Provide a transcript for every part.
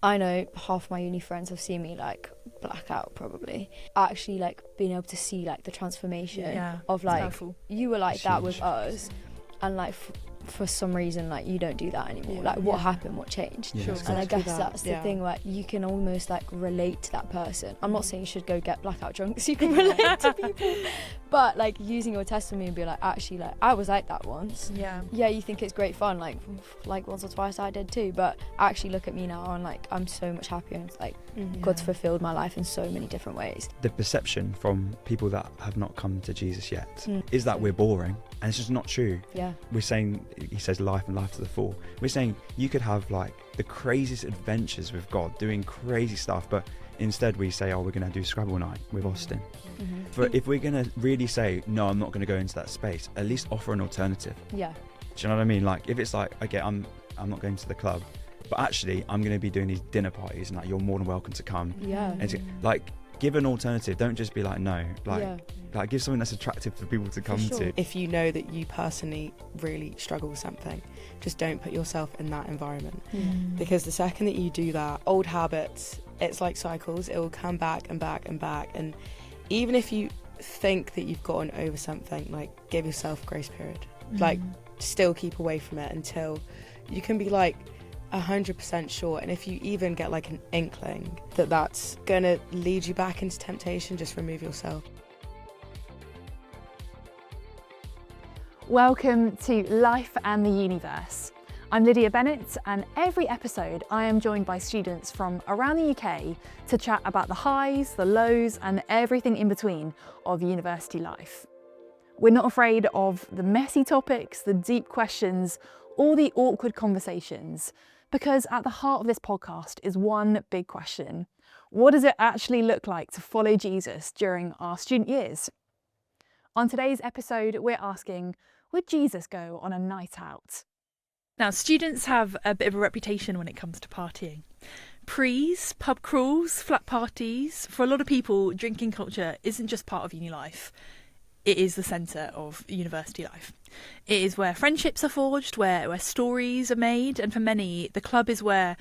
I know half my uni friends have seen me like black out probably. Actually like being able to see like the transformation of like powerful. You were like that with us, and like for some reason like you don't do that anymore. Like what happened, what changed? And I guess that's the thing where you can almost like relate to that person. I'm not saying you should go get blackout drunk so you can relate to people, but like using your testimony and be like, actually like I was like that once. Yeah, you think it's great fun, like once or twice I did too, but actually look at me now and like I'm so much happier, and it's like God's fulfilled my life in so many different ways. The perception from people that have not come to Jesus yet is that we're boring, and it's just not true. We're saying, he says life and life to the full. We're saying you could have like the craziest adventures with God, doing crazy stuff, but instead we say, oh, we're going to do Scrabble night with Austin. But if we're going to really say, no, I'm not going to go into that space, at least offer an alternative. Do you know what I mean? Like if it's like, okay, I'm not going to the club, but actually I'm going to be doing these dinner parties, and like you're more than welcome to come. And like give an alternative. Don't just be like no. Like give something that's attractive for people to come to. If you know that you personally really struggle with something, just don't put yourself in that environment. Because the second that you do that, old habits, it's like cycles, it will come back and back and back. And even if you think that you've gotten over something, like give yourself a grace period. Like still keep away from it until you can be like 100% sure. And if you even get like an inkling that that's gonna lead you back into temptation, just remove yourself. Welcome to Life and the Uni-verse. I'm Lydia Bennett, and every episode I am joined by students from around the UK to chat about the highs, the lows, and everything in between of university life. We're not afraid of the messy topics, the deep questions, or the awkward conversations, because at the heart of this podcast is one big question. What does it actually look like to follow Jesus during our student years? On today's episode, we're asking, would Jesus go on a night out? Now, students have a bit of a reputation when it comes to partying. Prees, pub crawls, flat parties. For a lot of people, drinking culture isn't just part of uni life. It is the centre of university life. It is where friendships are forged, where stories are made, and for many, the club is where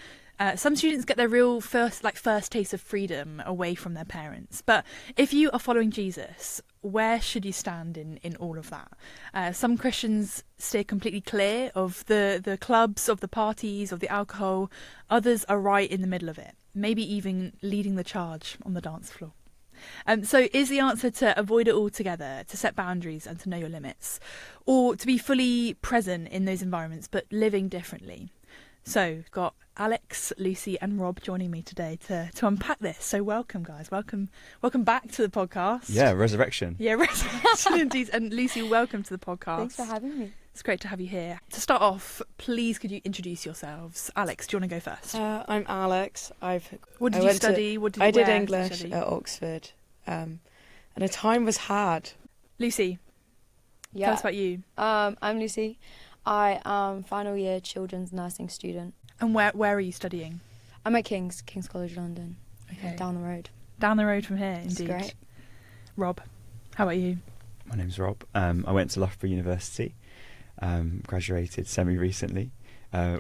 some students get their real first taste of freedom away from their parents. But if you are following Jesus, where should you stand in all of that? Some Christians steer completely clear of the clubs, of the parties, of the alcohol. Others are right in the middle of it, maybe even leading the charge on the dance floor. So is the answer to avoid it altogether, to set boundaries and to know your limits, or to be fully present in those environments but living differently? So got Alex, Lucy and Rob joining me today to unpack this. So welcome guys, welcome back to the podcast. Yeah, resurrection. Yeah, resurrection indeed. And Lucy, welcome to the podcast. Thanks for having me. It's great to have you here. To start off, please could you introduce yourselves? Alex, do you want to go first? I'm Alex. What did you study? I did English at Oxford, and a time was had. Lucy, tell us about you. I'm Lucy. I am final year children's nursing student. And where are you studying? I'm at King's College London. Okay. Down the road. Down the road from here, indeed. It's great. Rob, how about you? My name's Rob. I went to Loughborough University, graduated semi-recently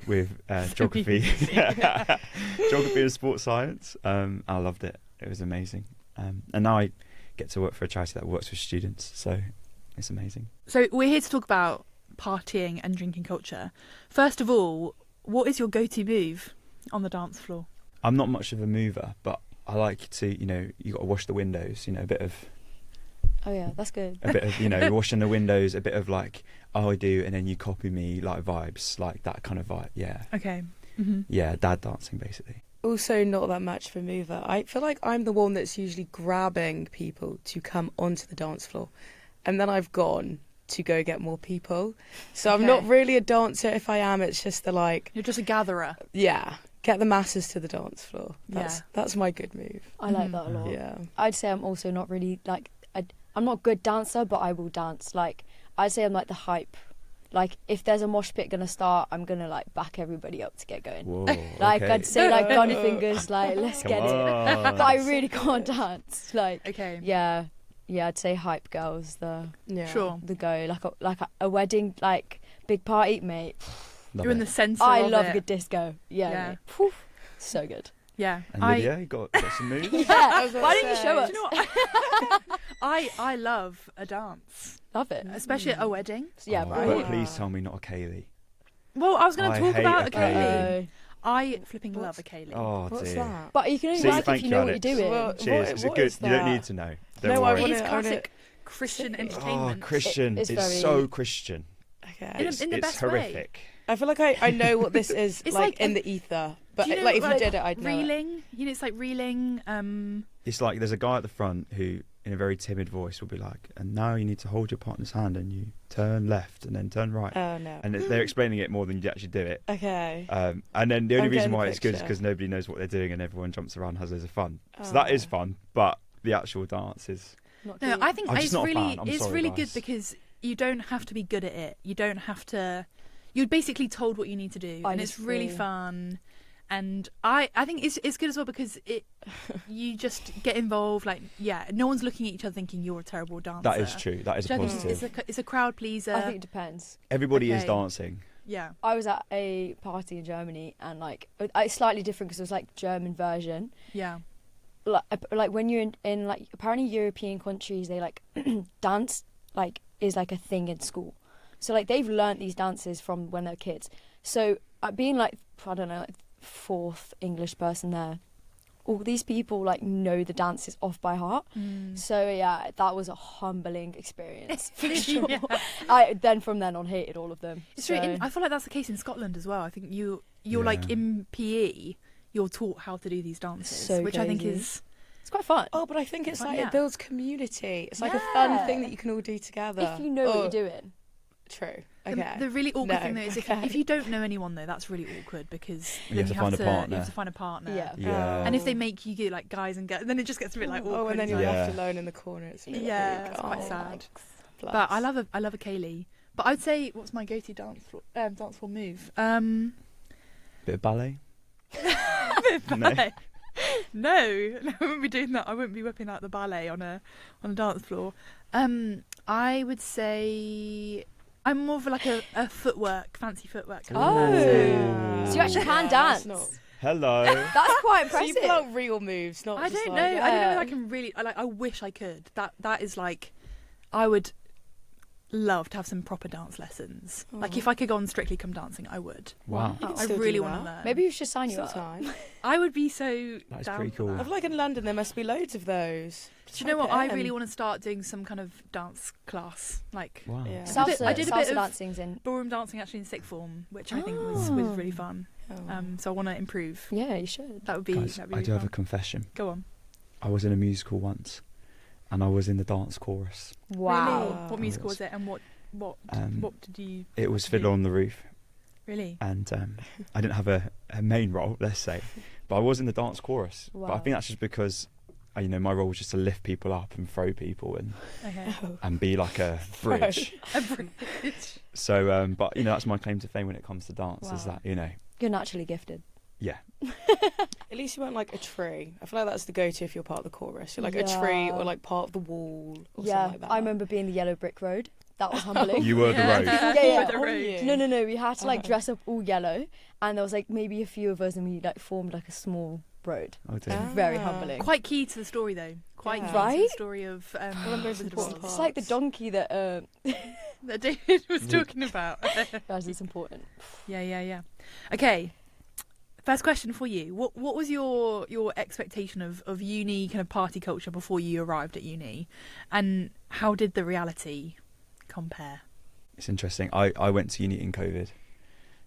with geography and sports science. I loved it. It was amazing. And now I get to work for a charity that works with students, so it's amazing. So we're here to talk about partying and drinking culture. First of all, what is your go-to move on the dance floor? I'm not much of a mover, but I like to, you got to wash the windows, a bit of... Oh yeah, that's good. A bit of, washing the windows, a bit of like, oh, I do, and then you copy me, like vibes, like that kind of vibe, yeah. Okay. Mm-hmm. Yeah, dad dancing, basically. Also not that much of a mover. I feel like I'm the one that's usually grabbing people to come onto the dance floor, and then I've gone to go get more people. So I'm not really a dancer. If I am, it's just You're just a gatherer. Yeah. Get the masses to the dance floor. That's my good move. I like that a lot. Yeah. I'd say I'm also not really like... I'm not a good dancer, but I will dance. Like, I'd say I'm like the hype. Like, if there's a mosh pit gonna start, I'm gonna like back everybody up to get going. Whoa, like, okay. I'd say like gun fingers, like let's Come get on. it. But I really can't dance. Like, okay. Yeah, I'd say hype girls the go. Like a wedding, like big party, mate. Love You're in it. the centre. I of love it. a good disco. Yeah. Yeah. Mate. So good. Yeah. And Lydia, you got some moves? Yeah. Why didn't you show us? Do you know what? I love a dance. Love it. Especially at a wedding. Yeah, Oh, right. but please tell me not a Kaylee. Well, I was going to talk hate about a a Kaylee. Uh, I flipping love a Kaylee. Oh, What's dear. that? but you can only See, like it thank if you you, know what you're Alex. doing. Well, Cheers. It's a what good. is You don't that? need to know. Don't No, I worry. It is wanna- classic Christian entertainment. Oh, Christian. It's It's very- so Christian. Okay. In the It's best way. horrific. I feel like I know what this is It's like like in a- the ether, but Do you know, like if like, you did it, I'd know it. reeling. You know, it's like reeling. It's like there's a guy at the front who, in a very timid voice, will be like, "And now you need to hold your partner's hand and you turn left and then turn right." Oh no. And they're explaining it more than you actually do it. Okay. And then the only I'm reason getting the why it's good is picture. because nobody knows what they're doing and everyone jumps around and has loads of fun. So that is fun, but the actual dance is... Not No, cute. I think I'm just it's not a really fan. I'm it's sorry, really guys. good because you don't have to be good at it. You don't have to. You're basically told what you need to do, I and it's really agree. fun. And I think it's good as well because you just get involved. Like, yeah, no one's looking at each other thinking you're a terrible dancer. That is true. That is Which a I think positive. it's a crowd pleaser. I think it depends. Everybody is Okay. dancing. Yeah. I was at a party in Germany and like it's slightly different because it was like German version. Yeah. Like when you're in like apparently European countries they like dance like is like a thing in school. So like they've learnt these dances from when they're kids. So being like I don't know like fourth English person there, all these people like know the dances off by heart. So yeah, that was a humbling experience for sure. Yeah. I from then on hated all of them. It's So, really, I feel like that's the case in Scotland as well. I think you're like Yeah. in PE, you're taught how to do these dances, So which I think crazy. is it's quite fun. Oh, but I think it's Well, like yeah. it builds community. It's like a fun Yeah. thing that you can all do together. If you know what you're doing. True. The- Okay. The really awkward No, thing though is okay. if you don't know anyone though, that's really awkward because You then have to find a partner. You have to find a partner. Yeah. Yeah. And if they make you get like guys and girls, then it just gets a bit like awkward. Oh, and then It's you're like- Yeah. left alone in the corner. It's a bit Yeah, like, it's quite oh, sad. bless. But I love a Kaylee. But I'd say what's my go-to dance floor move? Bit of ballet. No. No, I wouldn't be doing that. I wouldn't be whipping out the ballet on a dance floor. I would say I'm more of like a fancy footwork. Kind of Oh. person. So you actually can that's dance. not- Hello. That's quite So you impressive. pull out real moves, not I just don't like, know. I don't know if yeah. I can really. I wish I could. That is like, I would love to have some proper dance lessons. Like if I could go on Strictly Come Dancing, I would. Wow. You can I still really do want to that. learn. Maybe you should sign you Still up. time. I would be so. That is down pretty for cool. I that. feel like in London there must be loads of those. Do you know what? I Type it really in. want to start doing some kind of dance class, like Wow. Yeah. Salsa, I did a salsa bit of- dancing's in. ballroom dancing actually in sixth form, which I think was Oh. really fun. Oh. So I want to improve. Yeah, you should. That would be. Guys, that'd be I really do have a fun. confession. Go on. I was in a musical once, and I was in the dance chorus. Wow. Really? Wow. What musical was. was it, and what Um, did you? It was did Fiddler you- on the Roof, Really? and I didn't have a main role, let's say, but I was in the dance chorus. But I Wow. think that's just because, my role was just to lift people up and throw people Okay. and be like a bridge. A bridge. So, but that's my claim to fame when it comes to dance is Wow. that You're naturally gifted. yeah. At least you weren't like a tree. I feel like that's the go-to if you're part of the chorus. You're like a tree Yeah. or like part of the wall or Yeah, something like that. I remember being the yellow brick road. That was humbling. You were the road. Yeah. With the Oh, road. yeah. No. We had to like dress up all yellow, and there was like maybe a few of us, and we like formed like a small road. Oh dear. Very Ah. humbling. Quite key to the story, though. Quite Yeah. key to the Right? story of One of the most the important Beatles It's like the parts. donkey that that David was talking about. guys, it's important. Yeah. Okay. First question for you. What was your expectation of uni kind of party culture before you arrived at uni, and how did the reality compare? It's interesting. I went to uni in COVID,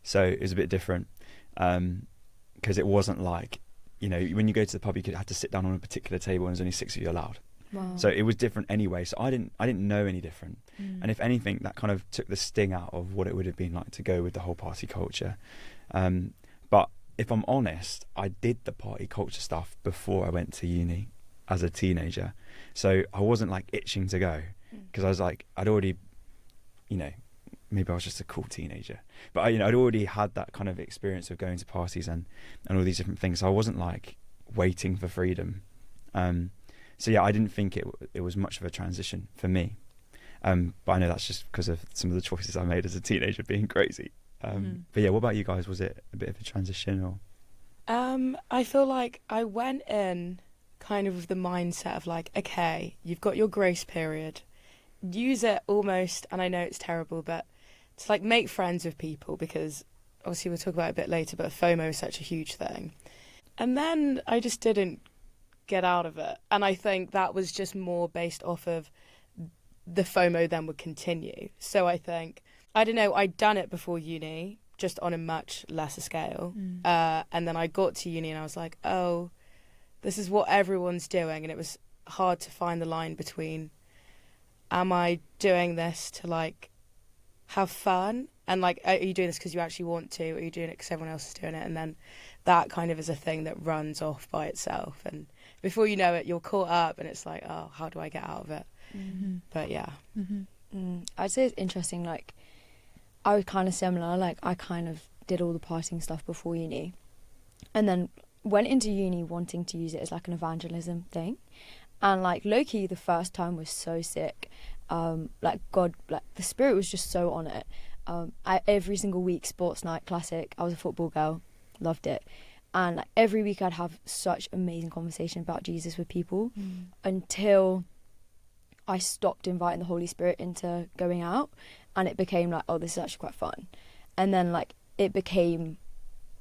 so it was a bit different because it wasn't like, when you go to the pub, you had to sit down on a particular table and there's only 6 of you allowed. Wow. So it was different anyway. So I didn't know any different. Mm. And if anything, that kind of took the sting out of what it would have been like to go with the whole party culture. But if I'm honest, I did the party culture stuff before I went to uni as a teenager. So I wasn't like itching to go because I was like, I'd already, maybe I was just a cool teenager, but I'd already had that kind of experience of going to parties and all these different things. So I wasn't like waiting for freedom. So yeah, I didn't think it was much of a transition for me. But I know that's just because of some of the choices I made as a teenager being crazy. But yeah, what about you guys? Was it a bit of a transition or? I feel like I went in kind of with the mindset of like, okay, you've got your grace period. Use it almost, and I know it's terrible, but to like make friends with people, because obviously we'll talk about it a bit later, but FOMO is such a huge thing. And then I just didn't get out of it. And I think that was just more based off of the FOMO then would continue. So I think, I don't know, I'd done it before uni, just on a much lesser scale. And then I got to uni and I was like, oh, this is what everyone's doing. And it was hard to find the line between, am I doing this to like have fun? And like, are you doing this because you actually want to? Or are you doing it because everyone else is doing it? And then that kind of is a thing that runs off by itself. And before you know it, you're caught up and it's like, oh, how do I get out of it? But yeah. I'd say it's interesting. Like, I was kind of similar. Like, I kind of did all the partying stuff before uni. And then went into uni wanting to use it as like an evangelism thing. And like low-key, the first time was so sick. Like God, like the Spirit was just so on it. Every single week, sports night, classic. I was a football girl, loved it. And like every week I'd have such amazing conversation about Jesus with people until I stopped inviting the Holy Spirit into going out, and it became like, oh, this is actually quite fun. And then like it became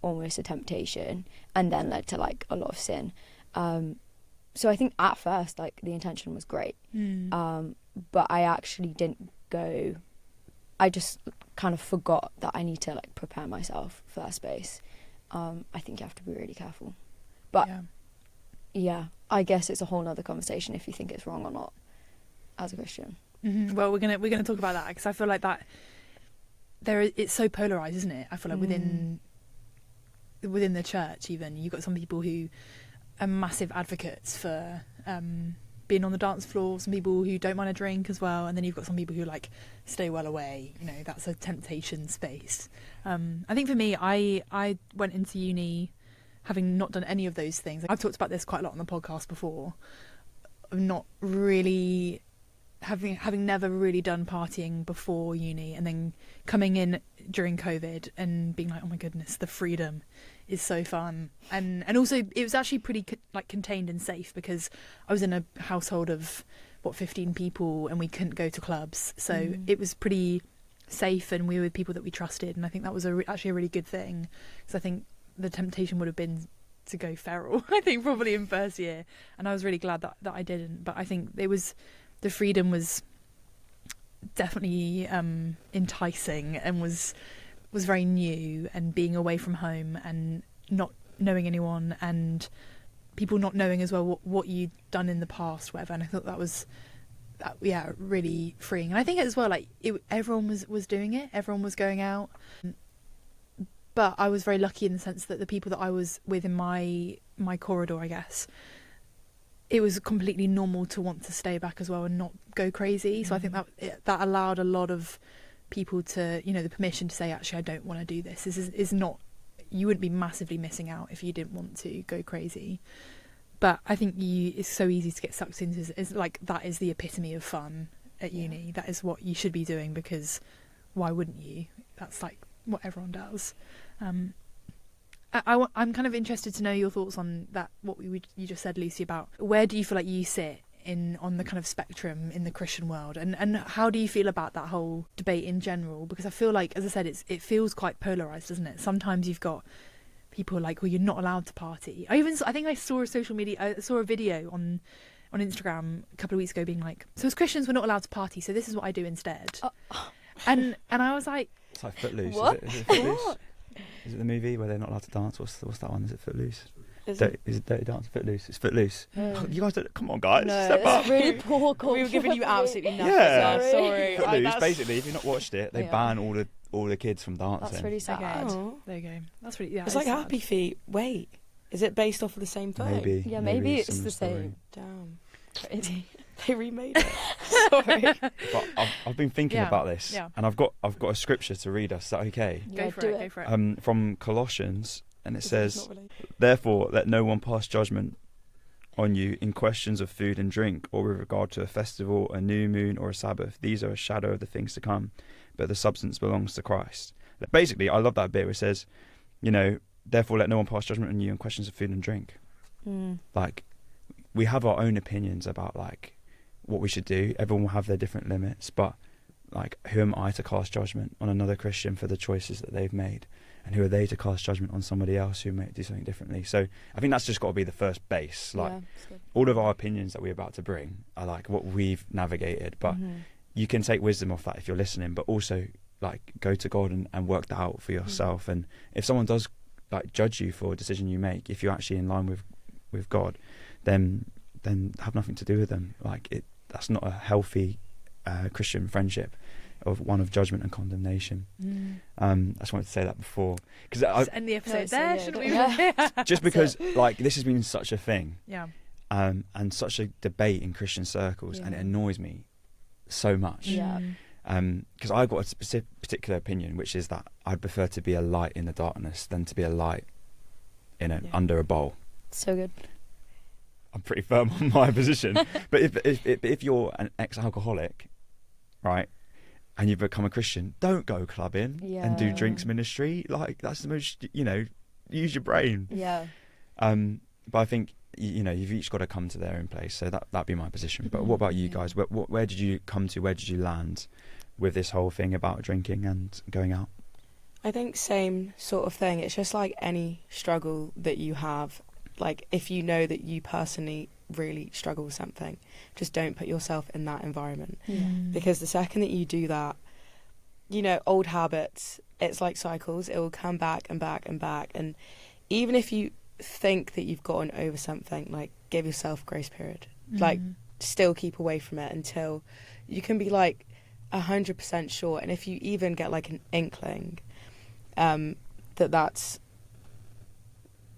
almost a temptation, and then led to like a lot of sin. So I think at first, like, the intention was great. But I actually didn't go, I just kind of forgot that I need to like prepare myself for that space. I think you have to be really careful. But yeah, I guess it's a whole nother conversation if you think it's wrong or not as a Christian. Well, we're gonna talk about that, because I feel like that it's so polarized, isn't it? I feel like within the church, even you've got some people who are massive advocates for being on the dance floor, some people who don't mind a drink as well, and then you've got some people who like stay well away. You know, that's a temptation space. I think for me, I went into uni having not done any of those things. I've talked about this quite a lot on the podcast before, of not really having never really done partying before uni, and then coming in during COVID and being like, oh my goodness, the freedom is so fun. And also it was actually pretty like contained and safe, because I was in a household of 15 people and we couldn't go to clubs, so it was pretty safe, and we were with people that we trusted. And I think that was actually a really good thing, because I think the temptation would have been to go feral, I think, probably in first year, and I was really glad that I didn't. But I think the freedom was definitely enticing, and was very new, and being away from home and not knowing anyone, and people not knowing as well what you'd done in the past, whatever. And I thought that was really freeing. And I think as well, like everyone was doing it, everyone was going out, but I was very lucky in the sense that the people that I was with in my corridor, I guess, it was completely normal to want to stay back as well and not go crazy. So I think that allowed a lot of people to, you know, the permission to say, actually, I don't want to do this. This is not, you wouldn't be massively missing out if you didn't want to go crazy. But I think it's so easy to get sucked into. It's like, that is the epitome of fun at uni. That is what you should be doing, because why wouldn't you? That's like what everyone does. I'm kind of interested to know your thoughts on that, what you just said, Lucy, about where do you feel like you sit on the kind of spectrum in the Christian world, and how do you feel about that whole debate in general? Because I feel like, as I said, it feels quite polarised, doesn't it? Sometimes you've got people like, well, you're not allowed to party. I think I saw a video on Instagram a couple of weeks ago being like, so as Christians we're not allowed to party, so this is what I do instead. And I was like, it's like Footloose. What? Is it Footloose? What? Is it the movie where they're not allowed to dance? What's that one? Is it Footloose? Is it Dirty Dance? Footloose. It's Footloose. You guys don't, come on, guys. No, step up. it's really poor culture. We were giving you absolutely nothing. Yeah. Sorry. Footloose, basically, if you've not watched it, they ban all the kids from dancing. That's really sad. Oh. there you go. That's really, yeah. It's like sad. Happy Feet. Wait, is it based off of the same thing? Maybe. Yeah, maybe it's similar the story. same. Damn. Crazy. They remade it. Sorry. But I've been thinking about this, and I've got a scripture to read us. Is that okay? Go for it. From Colossians, and it says, "Therefore, let no one pass judgment on you in questions of food and drink, or with regard to a festival, a new moon, or a Sabbath. These are a shadow of the things to come, but the substance belongs to Christ." Basically, I love that bit where it says, you know, therefore let no one pass judgment on you on questions of food and drink. Like, we have our own opinions about like what we should do. Everyone will have their different limits, but like, who am I to cast judgment on another Christian for the choices that they've made? And who are they to cast judgment on somebody else who might do something differently? So I think that's just got to be the first base. Like, all of our opinions that we're about to bring are like what we've navigated, but you can take wisdom off that if you're listening, but also like go to God and work that out for yourself. And if someone does like judge you for a decision you make, if you're actually in line with God, then have nothing to do with them. Like, that's not a healthy Christian friendship, of one of judgment and condemnation. I just wanted to say that before, because let's end the episode there, shouldn't we? Just because like this has been such a thing, and such a debate in Christian circles, and it annoys me so much. Because I've got a particular opinion, which is that I'd prefer to be a light in the darkness than to be a light in under a bowl. So good. I'm pretty firm on my position. But if you're an ex-alcoholic, right, and you've become a Christian, don't go clubbing and do drinks ministry. Like, that's the most, use your brain. But I think, you've each got to come to their own place. So that'd be my position. But what about you guys? Where did you come to? Where did you land with this whole thing about drinking and going out? I think same sort of thing. It's just like any struggle that you have. Like, if you know that you personally really struggle with something, just don't put yourself in that environment. Because the second that you do that, old habits, it's like cycles. It will come back and back and back. And even if you think that you've gotten over something, like, give yourself a grace period. Like, still keep away from it until you can be like 100% sure. And if you even get like an inkling that's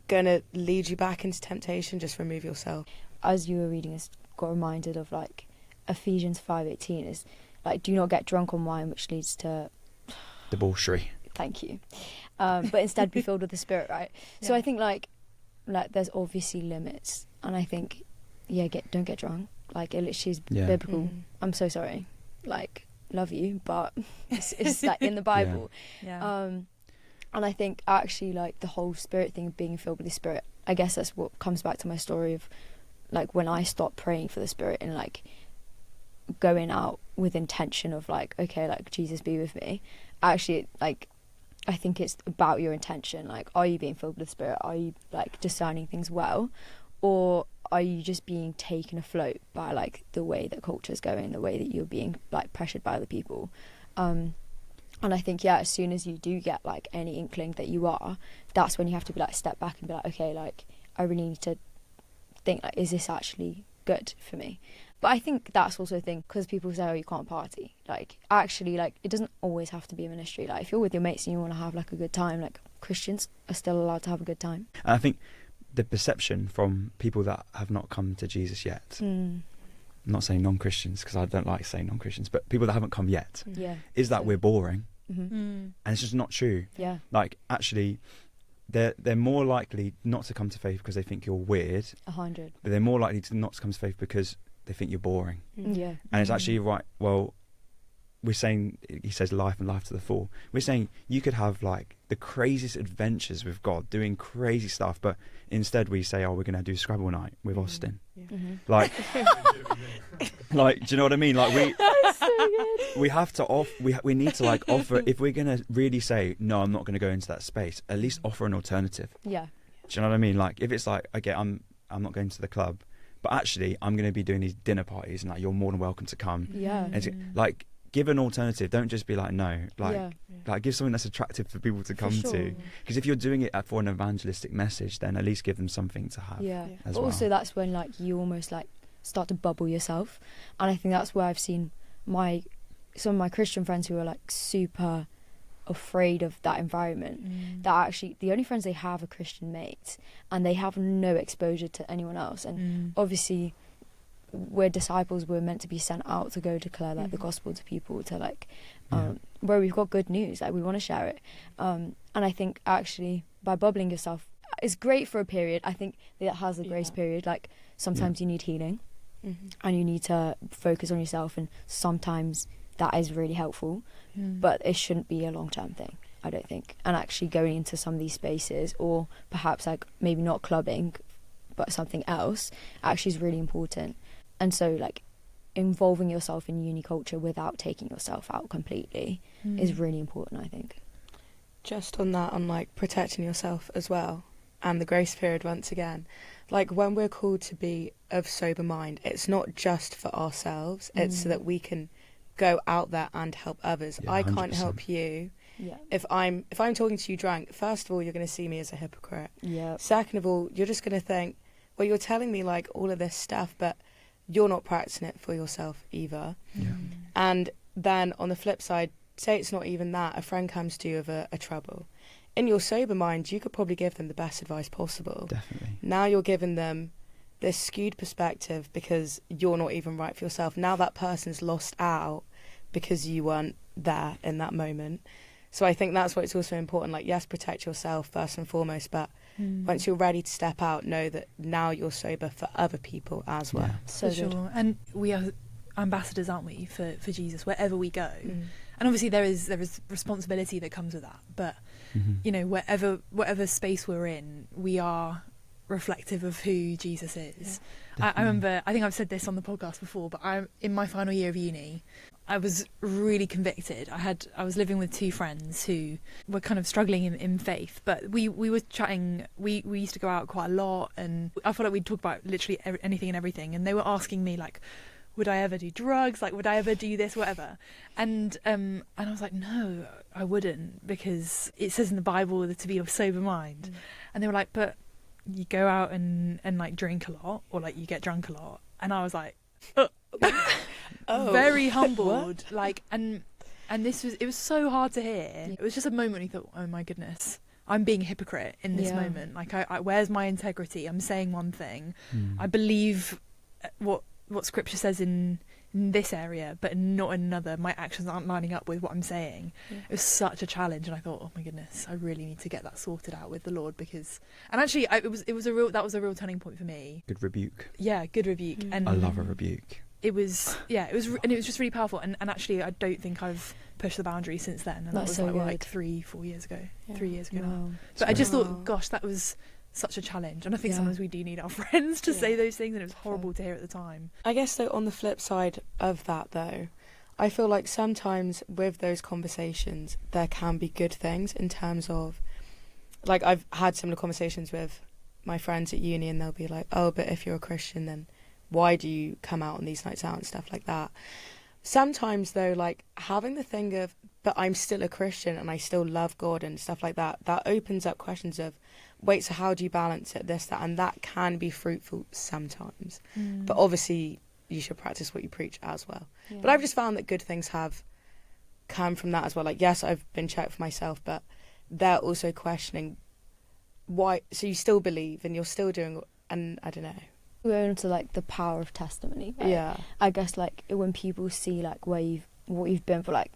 gonna lead you back into temptation, just remove yourself. As you were reading, I got reminded of like Ephesians 5:18 is like, do not get drunk on wine, which leads to debauchery. Thank you. But instead be filled with the Spirit, right? So I think like there's obviously limits, and I think don't get drunk. Like, it literally is biblical. I'm so sorry. Like, love you, but it's like in the Bible. And I think actually like the whole Spirit thing of being filled with the Spirit, I guess that's what comes back to my story of like when I stopped praying for the Spirit and like going out with intention of like, okay, like, Jesus, be with me. Actually, like, I think it's about your intention. Like, are you being filled with the Spirit? Are you like discerning things well? Or are you just being taken afloat by like the way that culture's going, the way that you're being like pressured by other people? And I think, as soon as you do get like any inkling that you are, that's when you have to be like, step back and be like, okay, like, I really need to think like, is this actually good for me? But I think that's also a thing, because people say, oh, you can't party. Like, actually, like, it doesn't always have to be a ministry. Like, if you're with your mates and you want to have like a good time, like, Christians are still allowed to have a good time. And I think the perception from people that have not come to Jesus yet, I'm not saying non-Christians, because I don't like saying non-Christians, but people that haven't come yet, is that we're boring. And it's just not true. Like, actually, they're more likely not to come to faith because they think you're weird. 100. But they're more likely to not to come to faith because they think you're boring. And it's actually right. Well, we're saying, he says life and life to the full. We're saying you could have like the craziest adventures with God, doing crazy stuff, but instead we say, oh, we're going to do Scrabble night with Austin. Like, like, do you know what I mean? Like, we have to we need to like offer, if we're going to really say, no, I'm not going to go into that space, at least offer an alternative. Do you know what I mean? Like, if it's like, okay, I'm not going to the club, but actually I'm going to be doing these dinner parties, and like, you're more than welcome to come. And like, give an alternative. Don't just be like, no. Like, like, give something that's attractive for people to come to. Because if you're doing it for an evangelistic message, then at least give them something to have. As but well. Also, that's when like you almost like start to bubble yourself, and I think that's where I've seen some of my Christian friends who are like super afraid of that environment, that actually the only friends they have are Christian mates, and they have no exposure to anyone else. And obviously, we're disciples, we're meant to be sent out to go declare like the gospel to people, to like where we've got good news, like we want to share it. And I think actually by bubbling yourself, it's great for a period. I think that has a grace period. Like, sometimes you need healing and you need to focus on yourself, and sometimes that is really helpful, but it shouldn't be a long-term thing. I don't think. And actually going into some of these spaces, or perhaps like maybe not clubbing but something else, actually is really important. And so like involving yourself in uni culture without taking yourself out completely is really important, I think. Just on that, on like protecting yourself as well, and the grace period once again, like when we're called to be of sober mind, it's not just for ourselves, it's so that we can go out there and help others. I can't help you if I'm talking to you drunk. First of all, you're going to see me as a hypocrite. Second of all, you're just going to think, well, you're telling me like all of this stuff, but you're not practicing it for yourself either. And then on the flip side, say it's not even that, a friend comes to you with a trouble. In your sober mind, you could probably give them the best advice possible. Definitely. Now you're giving them this skewed perspective because you're not even right for yourself. Now that person's lost out because you weren't there in that moment. So I think that's why it's also important. Like, yes, protect yourself first and foremost, but once you're ready to step out, know that now you're sober for other people as well. So for sure. And we are ambassadors, aren't we, for Jesus wherever we go. And obviously there is responsibility that comes with that, but you know, whatever space we're in, we are reflective of who Jesus is. I remember, I think I've said this on the podcast before, but I'm in my final year of uni, I was really convicted. I was living with two friends who were kind of struggling in faith, but we were chatting. We used to go out quite a lot, and I felt like we'd talk about literally anything and everything. And they were asking me like, would I ever do drugs? Like, would I ever do this, whatever? And I was like, no, I wouldn't, because it says in the Bible that to be of sober mind. And they were like, but you go out and like drink a lot, or like you get drunk a lot. And I was like, very humbled. Like, and it was so hard to hear. It was just a moment when you thought, oh my goodness, I'm being a hypocrite in this moment. Like, where's my integrity? I'm saying one thing. I believe what scripture says in this area, but not in another. My actions aren't lining up with what I'm saying. It was such a challenge, and I thought, oh my goodness, I really need to get that sorted out with the Lord, because, and actually that was a real turning point for me. Good rebuke. Yeah, good rebuke. And I love a rebuke. It was just really powerful, and actually I don't think I've pushed the boundary since then, and That's that was so like 3-4 years ago. 3 years ago now. But I just thought, gosh, that was such a challenge, and I think sometimes we do need our friends to say those things, and it was horrible to hear at the time. I guess though, on the flip side of that though, I feel like sometimes with those conversations there can be good things, in terms of, like, I've had similar conversations with my friends at uni, and they'll be like, oh, but if you're a Christian, then why do you come out on these nights out and stuff like that? Sometimes though, like, having the thing of, but I'm still a Christian and I still love God and stuff like that, that opens up questions of, wait, so how do you balance it, this, that? And that can be fruitful sometimes. But obviously you should practice what you preach as well. But I've just found that good things have come from that as well. Like, yes, I've been checked for myself, but they're also questioning why, so you still believe and you're still doing, and I don't know. We're into like the power of testimony, right? I guess like when people see like what you've been for, like,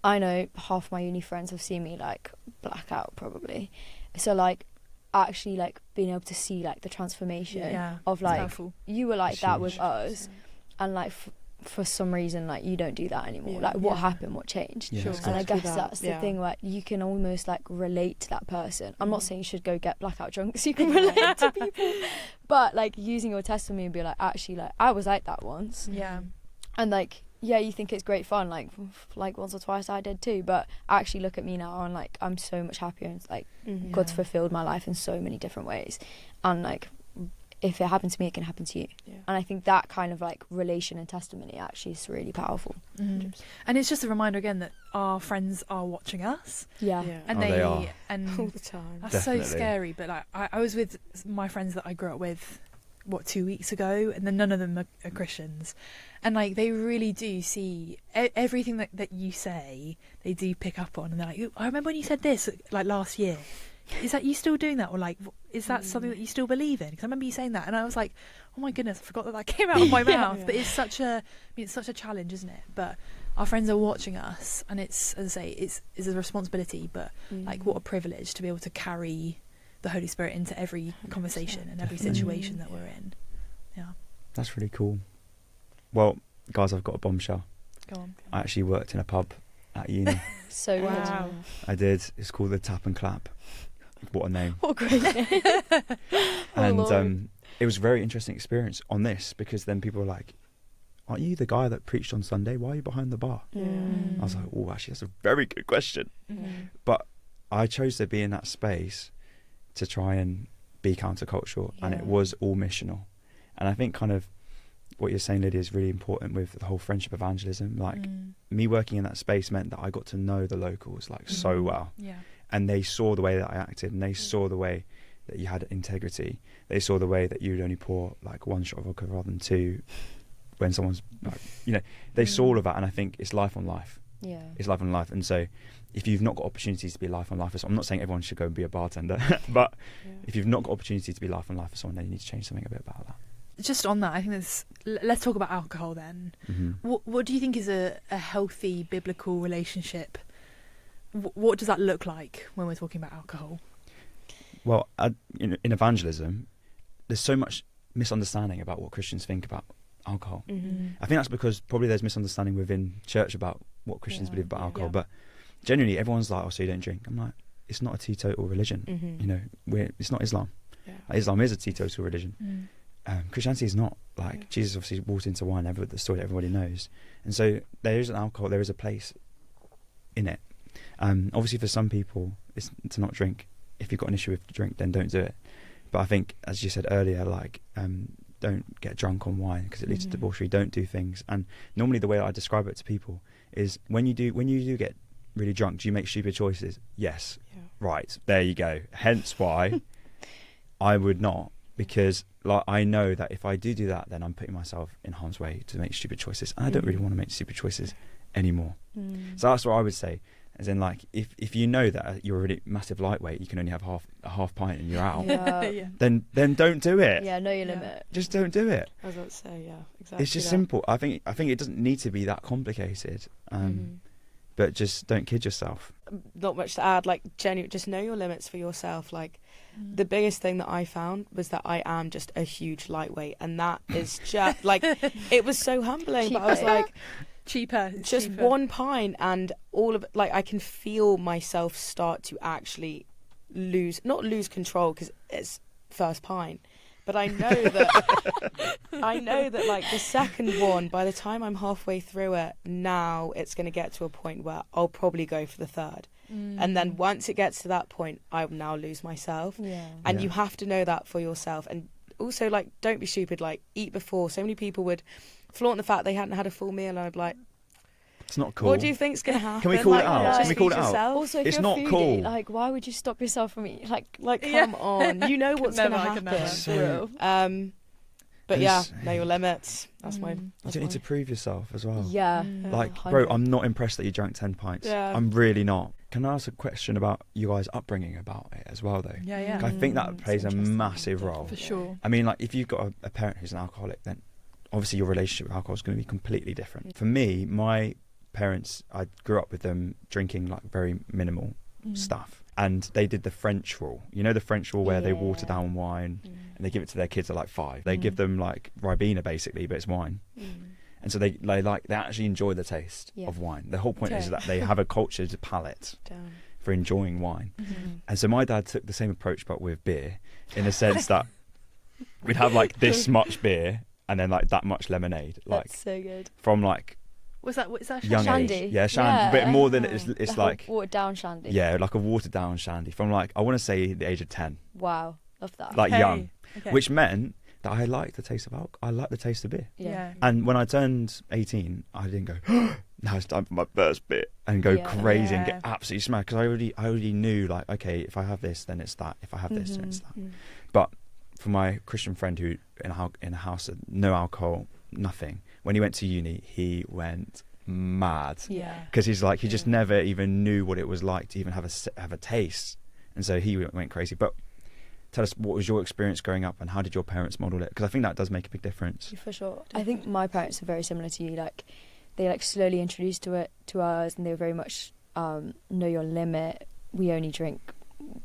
I know half my uni friends have seen me like black out probably, so like actually like being able to see like the transformation of like powerful. You were like that with us, and like for some reason like you don't do that anymore. Like, what happened, what changed? And I guess that's the thing where you can almost like relate to that person. I'm not saying you should go get blackout drunk so you can relate to people, but like using your testimony and be like, actually, like, I was like that once, and like, yeah, you think it's great fun, like once or twice I did too, but actually look at me now, and like I'm so much happier, and like God's fulfilled my life in so many different ways, and like if it happened to me, it can happen to you. And I think that kind of like relation and testimony actually is really powerful. And it's just a reminder again that our friends are watching us. And they are. And all the time. That's Definitely. So scary. But like I was with my friends that I grew up with 2 weeks ago, and then none of them are Christians, and like they really do see everything that you say, they do pick up on, and they're like, I remember when you said this like last year. Is that you still doing that, or like is that something that you still believe in? Because I remember you saying that, and I was like, oh my goodness, I forgot that came out of my mouth. But it's such a challenge, isn't it? But our friends are watching us, and it's, as I say, it's a responsibility, but like what a privilege to be able to carry the Holy Spirit into every conversation and every situation that we're in. That's really cool. Well, guys, I've got a bombshell. Go on. I actually worked in a pub at uni. So Wow. good. I did. It's called the Tap and Clap. What a name. What a great name. And it was a very interesting experience on this, because then people were like, aren't you the guy that preached on Sunday? Why are you behind the bar? Mm. I was like, oh, actually, that's a very good question. Mm. But I chose to be in that space to try and be countercultural, and it was all missional. And I think kind of what you're saying, Lydia, is really important with the whole friendship evangelism. Like me working in that space meant that I got to know the locals like so well. Yeah. And they saw the way that I acted, and they saw the way that you had integrity. They saw the way that you would only pour like one shot of vodka rather than two when someone's like, you know, they saw all of that. And I think it's life on life. Yeah. It's life on life. And so if you've not got opportunities to be life on life for someone, I'm not saying everyone should go and be a bartender, but if you've not got opportunity to be life on life for someone, then you need to change something a bit about that. Just on that, I think let's talk about alcohol then. What do you think is a healthy biblical relationship? What does that look like when we're talking about alcohol? Well, in evangelism, there's so much misunderstanding about what Christians think about alcohol. I think that's because probably there's misunderstanding within church about what Christians believe about alcohol. But generally, everyone's like, "Oh, so you don't drink?" I'm like, "It's not a teetotal religion. You know, it's not Islam. Islam is a teetotal religion. Christianity is not. Like Jesus obviously walked into wine, the story that everybody knows, and so there is an alcohol. There is a place in it. Obviously, for some people, it's to not drink. If you've got an issue with drink, then don't do it. But I think, as you said earlier, like don't get drunk on wine because it leads to debauchery. Don't do things. And normally, the way I describe it to people is when you do get really drunk, do you make stupid choices? Yes. Yeah. Right. There you go. Hence why I would not, because like I know that if I do that, then I'm putting myself in harm's way to make stupupid choices, and I don't really want to make stupid choices anymore. So that's what I would say. As in, like, if you know that you're a really massive lightweight, you can only have a half pint and you're out, then don't do it. Yeah, know your limit. Just don't do it. I was about to say, yeah, exactly. It's just simple. I think it doesn't need to be that complicated. But just don't kid yourself. Not much to add. Like, just know your limits for yourself. Like, the biggest thing that I found was that I am just a huge lightweight, and that is just like it was so humbling. But I was like. Cheaper. One pint and all of it, like I can feel myself start to actually not lose control because it's first pint, but I know that like the second one, by the time I'm halfway through it, now it's going to get to a point where I'll probably go for the third. And then once it gets to that point, I will now lose myself. And you have to know that for yourself. And also, like, don't be stupid, like eat before. So many people would flaunt the fact they hadn't had a full meal, and I'd be like, it's not cool. What do you think's going to happen? Can we call it out? Can we call it out? Also, if it's you're not foodie, cool. Like, why would you stop yourself from eating? Like come on, you know what's going to happen. So, but yeah, know your limits. That's my. You don't need to prove yourself as well. Yeah. Like, bro, I'm not impressed that you drank 10 pints. Yeah. I'm really not. Can I ask a question about you guys' upbringing about it as well, though? Yeah. I think that plays a massive role. For sure. I mean, like, if you've got a parent who's an alcoholic, then obviously your relationship with alcohol is going to be completely different. For me, my parents, I grew up with them drinking like very minimal stuff, and they did the French rule. You know the French rule where they water down wine and they give it to their kids at like 5. They give them like Ribena basically, but it's wine. And so they actually enjoy the taste of wine. The whole point is that they have a cultured palate for enjoying wine. And so my dad took the same approach but with beer, in the sense that we'd have like this much beer and then like that much lemonade. Like, that's so good. From like is that young shandy? Age. Yeah, shandy. But more than it's like watered down shandy. Yeah, like a watered down shandy from like, I want to say the age of 10. Wow, love that. Like young. Which meant that I liked the taste of alcohol. I liked the taste of beer. Yeah. And when I turned 18, I didn't go, now it's time for my first beer, and go crazy and get absolutely smashed, because I already knew, like, okay, if I have this, then it's that. If I have this, then it's that. But for my Christian friend who in a house of no alcohol, nothing, when he went to uni, he went mad. Yeah. Because he's like, he just never even knew what it was like to even have a taste, and so he went crazy. But tell us, what was your experience growing up, and how did your parents model it? Because I think that does make a big difference. For sure. I think my parents are very similar to you. Like, they like slowly introduced it to us, and they were very much know your limit. We only drink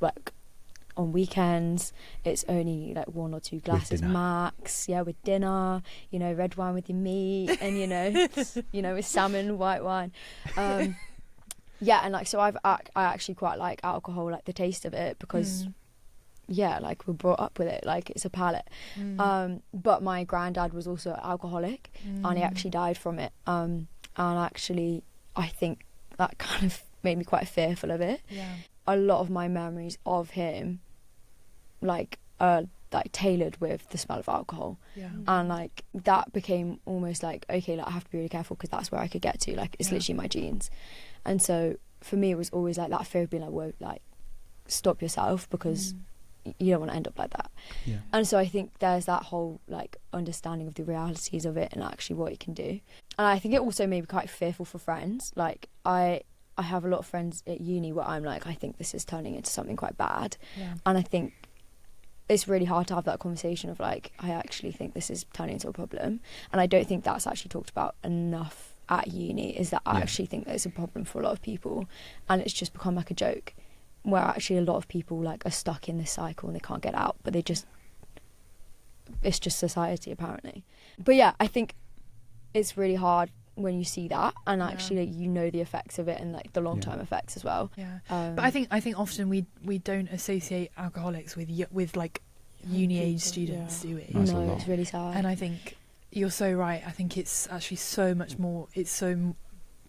like on weekends. It's only like 1 or 2 glasses max. Yeah, with dinner. You know, red wine with your meat, and you know, with salmon, white wine. Yeah, and like so I actually quite like alcohol, like the taste of it, because yeah, like we're brought up with it, like it's a palate. But my granddad was also alcoholic, and he actually died from it. And actually, I think that kind of made me quite fearful of it. Yeah. A lot of my memories of him, like, are like tailored with the smell of alcohol. Yeah. And like that became almost like, okay, like I have to be really careful because that's where I could get to. Like it's literally my genes. And so for me, it was always like that fear of being like, whoa, like stop yourself, because you don't want to end up like that. Yeah. And so I think there's that whole like understanding of the realities of it and actually what you can do. And I think it also made me quite fearful for friends. Like I have a lot of friends at uni where I'm like, I think this is turning into something quite bad. Yeah. And I think it's really hard to have that conversation of like, I actually think this is turning into a problem. And I don't think that's actually talked about enough at uni, is that I actually think that it's a problem for a lot of people, and it's just become like a joke, where actually a lot of people like are stuck in this cycle and they can't get out, but it's just society apparently. But yeah, I think it's really hard when you see that, and actually like, you know the effects of it and like the long-term effects as well. Yeah. But I think often we don't associate alcoholics with like uni age students, do we? No, it's really sad. And I think you're so right. I think it's actually so much more, it's so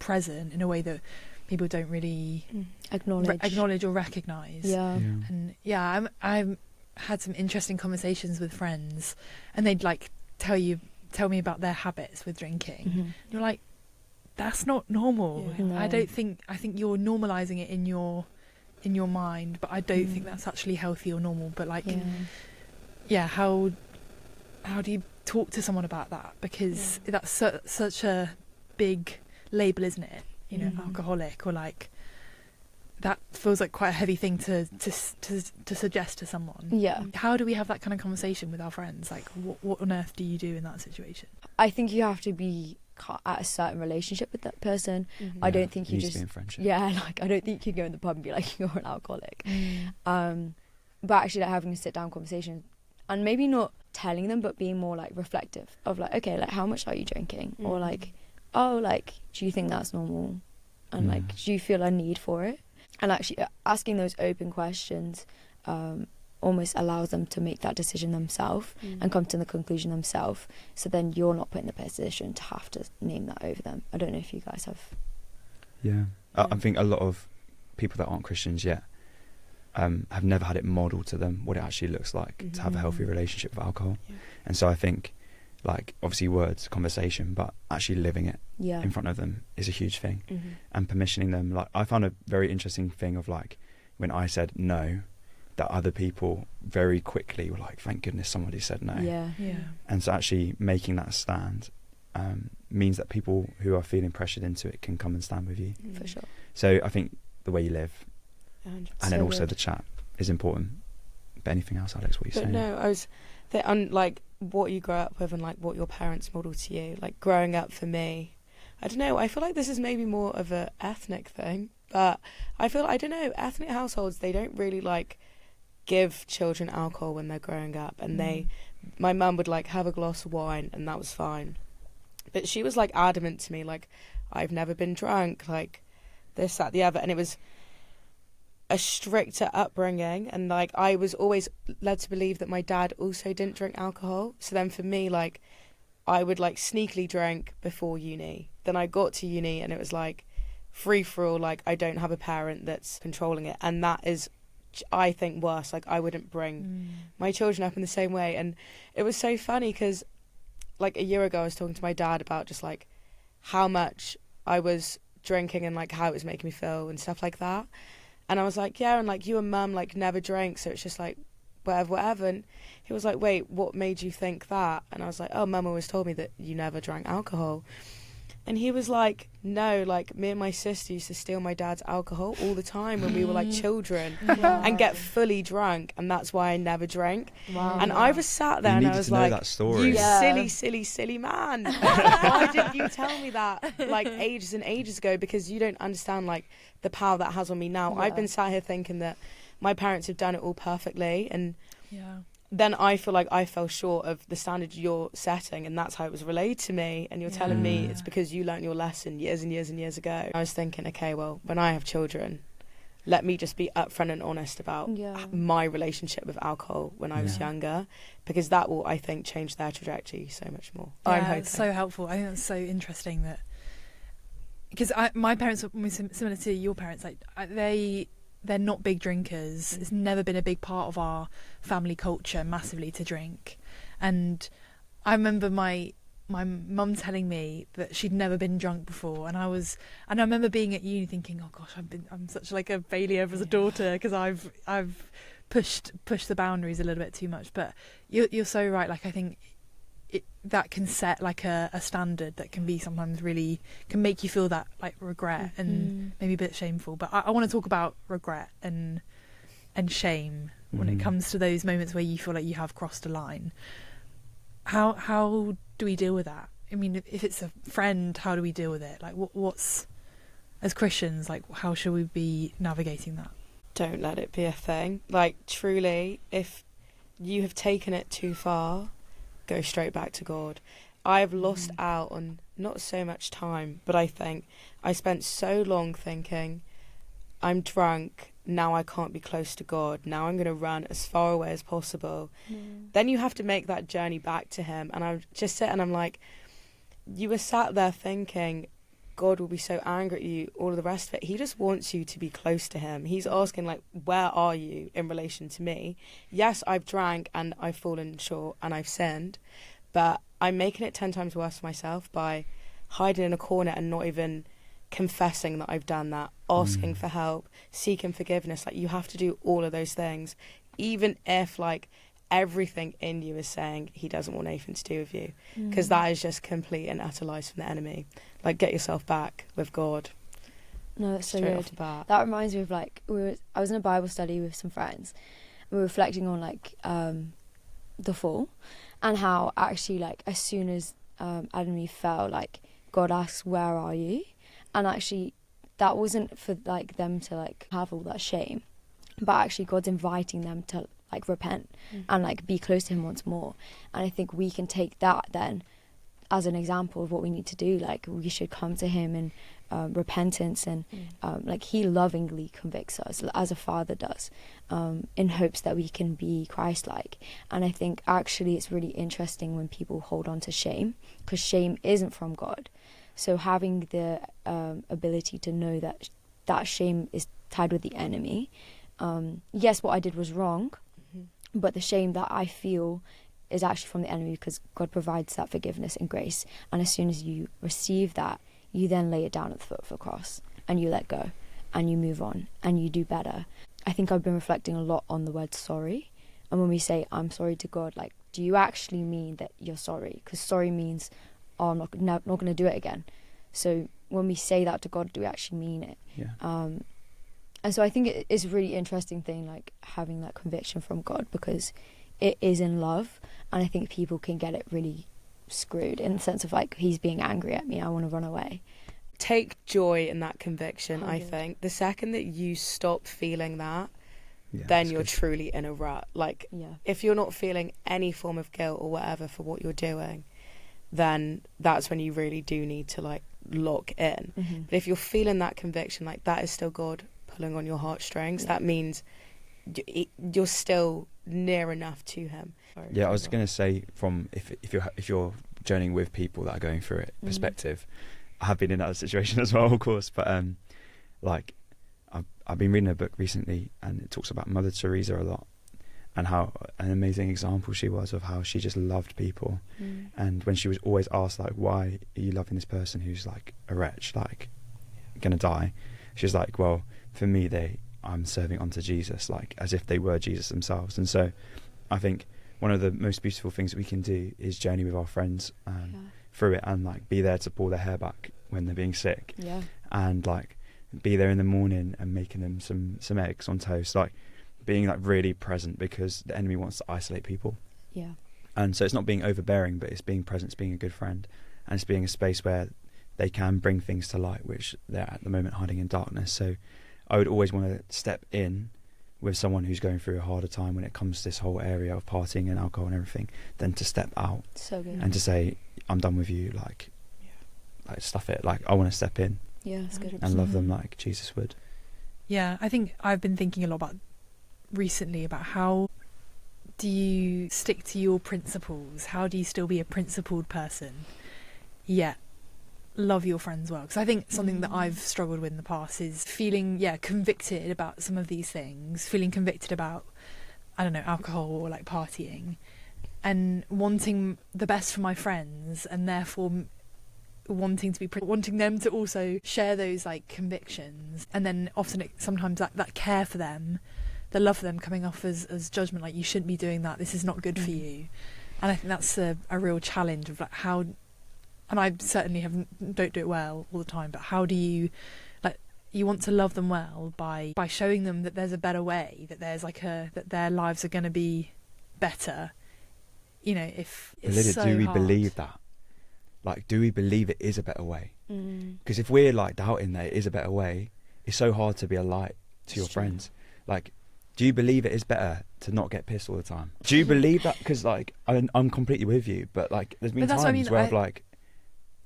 present in a way that people don't really acknowledge or recognise. Yeah. And yeah, I'm had some interesting conversations with friends, and they'd like tell me about their habits with drinking. You're like, that's not normal. No. I think you're normalising it in your mind, but I don't think that's actually healthy or normal. But like, how do you talk to someone about that? Because that's such a big label, isn't it? You know, alcoholic, or like that feels like quite a heavy thing to suggest to someone. Yeah. How do we have that kind of conversation with our friends? Like, what on earth do you do in that situation? I think you have to be at a certain relationship with that person. I don't think you just be in friendship. like I don't think you go in the pub and be like, you're an alcoholic. But actually like having a sit down conversation, and maybe not telling them, but being more like reflective of like, okay, like how much are you drinking? Or like, oh, like do you think that's normal? And like, do you feel a need for it? And actually asking those open questions almost allows them to make that decision themselves and come to the conclusion themselves. So then you're not put in the position to have to name that over them. I don't know if you guys have. Yeah. I think a lot of people that aren't Christians yet have never had it modelled to them what it actually looks like to have a healthy relationship with alcohol. And so I think, like, obviously words, conversation, but actually living it in front of them is a huge thing. And permissioning them. Like, I found a very interesting thing of like, when I said no, that other people very quickly were like, thank goodness somebody said no. And so actually making that stand means that people who are feeling pressured into it can come and stand with you. For sure. So I think the way you live 100%. and then So also good. the chat is important. But anything else, Alex, what are you saying? No, I was like what you grow up with and like what your parents model to you. Like growing up for me, I don't know, I feel like this is maybe more of a ethnic thing, but I feel, I don't know, ethnic households, they don't really like give children alcohol when they're growing up, and my mum would like have a glass of wine and that was fine, but she was like adamant to me, like, I've never been drunk, like this, that, the other, and it was a stricter upbringing, and like I was always led to believe that my dad also didn't drink alcohol. So then for me, like, I would like sneakily drink before uni, then I got to uni and it was like free for all, like I don't have a parent that's controlling it, and that is, I think, worse. Like I wouldn't bring my children up in the same way. And it was so funny because like a year ago I was talking to my dad about just like how much I was drinking and like how it was making me feel and stuff like that. And I was like, yeah, and like you and mum like never drank, so it's just like whatever. And he was like, wait, what made you think that? And I was like, oh, mum always told me that you never drank alcohol. And he was like, no, like me and my sister used to steal my dad's alcohol all the time when we were like children and get fully drunk, and that's why I never drank. And I was sat there and I was like, that story. you silly man. Why didn't you tell me that like ages and ages ago? Because you don't understand like the power that has on me now. I've been sat here thinking that my parents have done it all perfectly, and then I feel like I fell short of the standard you're setting, and that's how it was relayed to me. And you're telling me it's because you learnt your lesson years and years and years ago. I was thinking, okay, well, when I have children, let me just be upfront and honest about my relationship with alcohol when I was younger, because that will, I think, change their trajectory so much more. Yeah, I'm hoping. It's so helpful. I think that's so interesting that, because my parents were similar to your parents. Like they're not big drinkers. It's never been a big part of our family culture massively to drink. And I remember my mum telling me that she'd never been drunk before, and I remember being at uni thinking, oh gosh, I'm such like a failure as a daughter, because I've pushed the boundaries a little bit too much. But you're so right. Like, I think that can set like a standard that can be sometimes really, can make you feel that like regret and maybe a bit shameful. But I want to talk about regret and shame when it comes to those moments where you feel like you have crossed a line. How do we deal with that? I mean, if it's a friend, how do we deal with it? Like, what's, as Christians, like, how should we be navigating that? Don't let it be a thing. Like, truly, if you have taken it too far, go straight back to God. I've lost out on not so much time, but I think I spent so long thinking, I'm drunk, now I can't be close to God, now I'm going to run as far away as possible. Then you have to make that journey back to him. And I just sit and I'm like, you were sat there thinking God will be so angry at you, all of the rest of it. He just wants you to be close to him. He's asking, like, where are you in relation to me? Yes, I've drank and I've fallen short and I've sinned, but I'm making it 10 times worse for myself by hiding in a corner and not even confessing that I've done that, asking for help, seeking forgiveness. Like, you have to do all of those things, even if, like, everything in you is saying he doesn't want anything to do with you, because that is just complete and utter lies from the enemy. Like, get yourself back with God. No, that's so straight good. off the bat. That reminds me of, like, I was in a Bible study with some friends, and we were reflecting on, like, the fall, and how actually, like, as soon as Adam and Eve fell, like, God asks, where are you? And actually that wasn't for, like, them to, like, have all that shame, but actually God's inviting them to, like, repent and, like, be close to him once more. And I think we can take that then as an example of what we need to do. Like, we should come to him in repentance, and like, he lovingly convicts us as a father does, in hopes that we can be Christ-like. And I think actually it's really interesting when people hold on to shame, because shame isn't from God. So having the ability to know that that shame is tied with the enemy. Yes, what I did was wrong, but the shame that I feel is actually from the enemy, because God provides that forgiveness and grace. And as soon as you receive that, you then lay it down at the foot of the cross, and you let go, and you move on, and you do better. I think I've been reflecting a lot on the word sorry. And when we say, I'm sorry to God, like, do you actually mean that you're sorry? Because sorry means, oh, I'm not going to do it again. So when we say that to God, do we actually mean it? Yeah. And so I think it is a really interesting thing, like, having that conviction from God, because it is in love. And I think people can get it really screwed in the sense of, like, he's being angry at me, I want to run away. Take joy in that conviction. I think the second that you stop feeling that, then you're truly in a rut. Like, if you're not feeling any form of guilt or whatever for what you're doing, then that's when you really do need to, like, lock in. But if you're feeling that conviction, like, that is still God pulling on your heartstrings. That means you're still near enough to him. Yeah, I was going to say, from if you're journeying with people that are going through it perspective, I have been in that situation as well, of course, but like, I've been reading a book recently, and it talks about Mother Teresa a lot, and how an amazing example she was of how she just loved people. And when she was always asked, like, why are you loving this person who's, like, a wretch, like, gonna die, she was like, well, for me, I'm serving unto Jesus, like, as if they were Jesus themselves. And so I think one of the most beautiful things that we can do is journey with our friends through it, and, like, be there to pull their hair back when they're being sick, and, like, be there in the morning and making them some eggs on toast, like, being, like, really present, because the enemy wants to isolate people. And so it's not being overbearing, but it's being present, it's being a good friend, and it's being a space where they can bring things to light which they're at the moment hiding in darkness. So I would always want to step in with someone who's going through a harder time when it comes to this whole area of partying and alcohol and everything, than to step out and to say, I'm done with you, like stuff it, like I want to step in that's good. and love them like Jesus would. Yeah, I think I've been thinking a lot about recently about how do you stick to your principles? How do you still be a principled person yet love your friends well? Because I think something that I've struggled with in the past is feeling convicted about some of these things, feeling convicted about, I don't know, alcohol or like partying, and wanting the best for my friends, and therefore wanting them to also share those like convictions, and then often sometimes that care for them, the love for them coming off as judgment, like you shouldn't be doing that, this is not good for you. And I think that's a real challenge of like how, and I certainly don't do it well all the time, but how do you, like, you want to love them well by showing them that there's a better way, that there's like that their lives are going to be better, you know, if it's Lydia, so do we hard. believe that? Like, do we believe it is a better way? Because if we're like doubting that it is a better way, it's so hard to be a light to your friends. Like, do you believe it is better to not get pissed all the time? Do you believe that? Because like, I'm completely with you, but like, there's been times where I've like,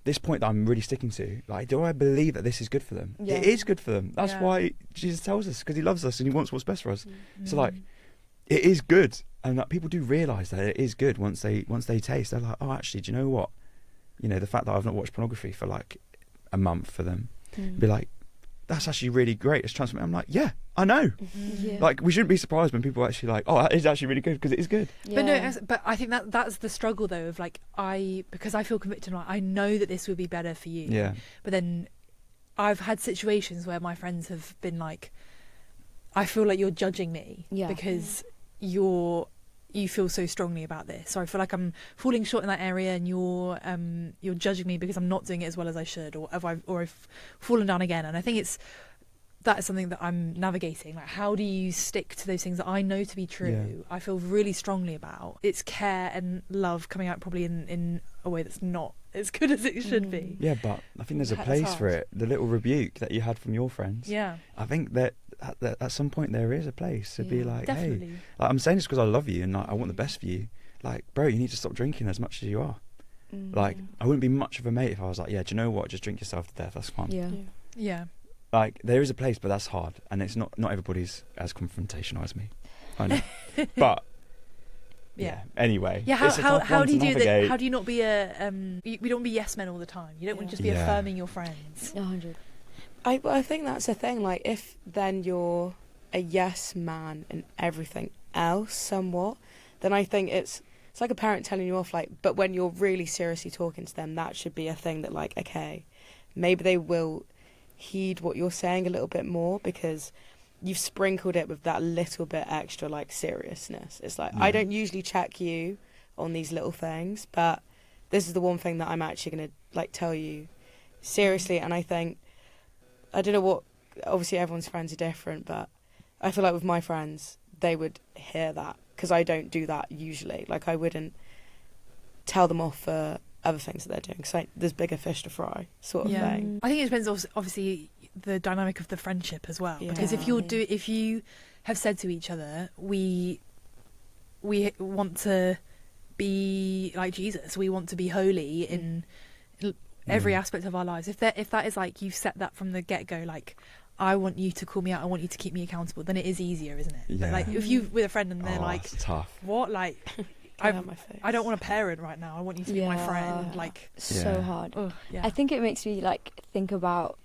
this point that I'm really sticking to, like, do I believe that this is good for them? It is good for them. That's why Jesus tells us, because he loves us and he wants what's best for us. So like, it is good, and like, people do realise that it is good once they taste. They're like, oh, actually, do you know what? You know, the fact that I've not watched pornography for like a month for them, be like, that's actually really great. It's transformative. I'm like, yeah, I know. Like, we shouldn't be surprised when people are actually like, oh, that is actually really good, because it is good. But I think that's the struggle though, of like, because I feel convicted, like, I know that this would be better for you. Yeah. But then I've had situations where my friends have been like, I feel like you're judging me because you feel so strongly about this, so I feel like I'm falling short in that area, and you're judging me because I'm not doing it as well as I should, or I've fallen down again. And I think that is something that I'm navigating. Like, how do you stick to those things that I know to be true? I feel really strongly about. It's care and love coming out probably in a way that's not as good as it should be. Yeah, but I think there's a place for it. The little rebuke that you had from your friends. Yeah. I think that at some point there is a place to be like, definitely. hey, like, I'm saying this because I love you and like, I want the best for you. Like, bro, you need to stop drinking as much as you are. Like, I wouldn't be much of a mate if I was like, yeah, do you know what? Just drink yourself to death. That's fine. Yeah. Like, there is a place, but that's hard, and it's not everybody's as confrontational as me. I know, but anyway. Yeah. How do you do that? How do you not be we don't be yes men all the time. You don't want to just be affirming your friends. 100. I think that's the thing. Like, if then you're a yes man in everything else, somewhat, then I think it's like a parent telling you off. Like, but when you're really seriously talking to them, that should be a thing that, like, okay, maybe they will heed what you're saying a little bit more, because you've sprinkled it with that little bit extra, like, seriousness. It's like, I don't usually check you on these little things, but this is the one thing that I'm actually going to, like, tell you seriously. And I think, I don't know what, obviously everyone's friends are different, but I feel like with my friends, they would hear that, because I don't do that usually. Like, I wouldn't tell them off for other things that they're doing, because like, there's bigger fish to fry, sort of thing. I think it depends also, obviously, the dynamic of the friendship as well, because if you have said to each other, we want to be like Jesus, we want to be holy in every aspect of our lives, if that is like, you've set that from the get-go, like, I want you to call me out, I want you to keep me accountable, then it is easier, isn't it? But like, if you with a friend and they're like, it's tough. What, like, I don't want a parent right now, I want you to be my friend, like, so hard. I think it makes me like think about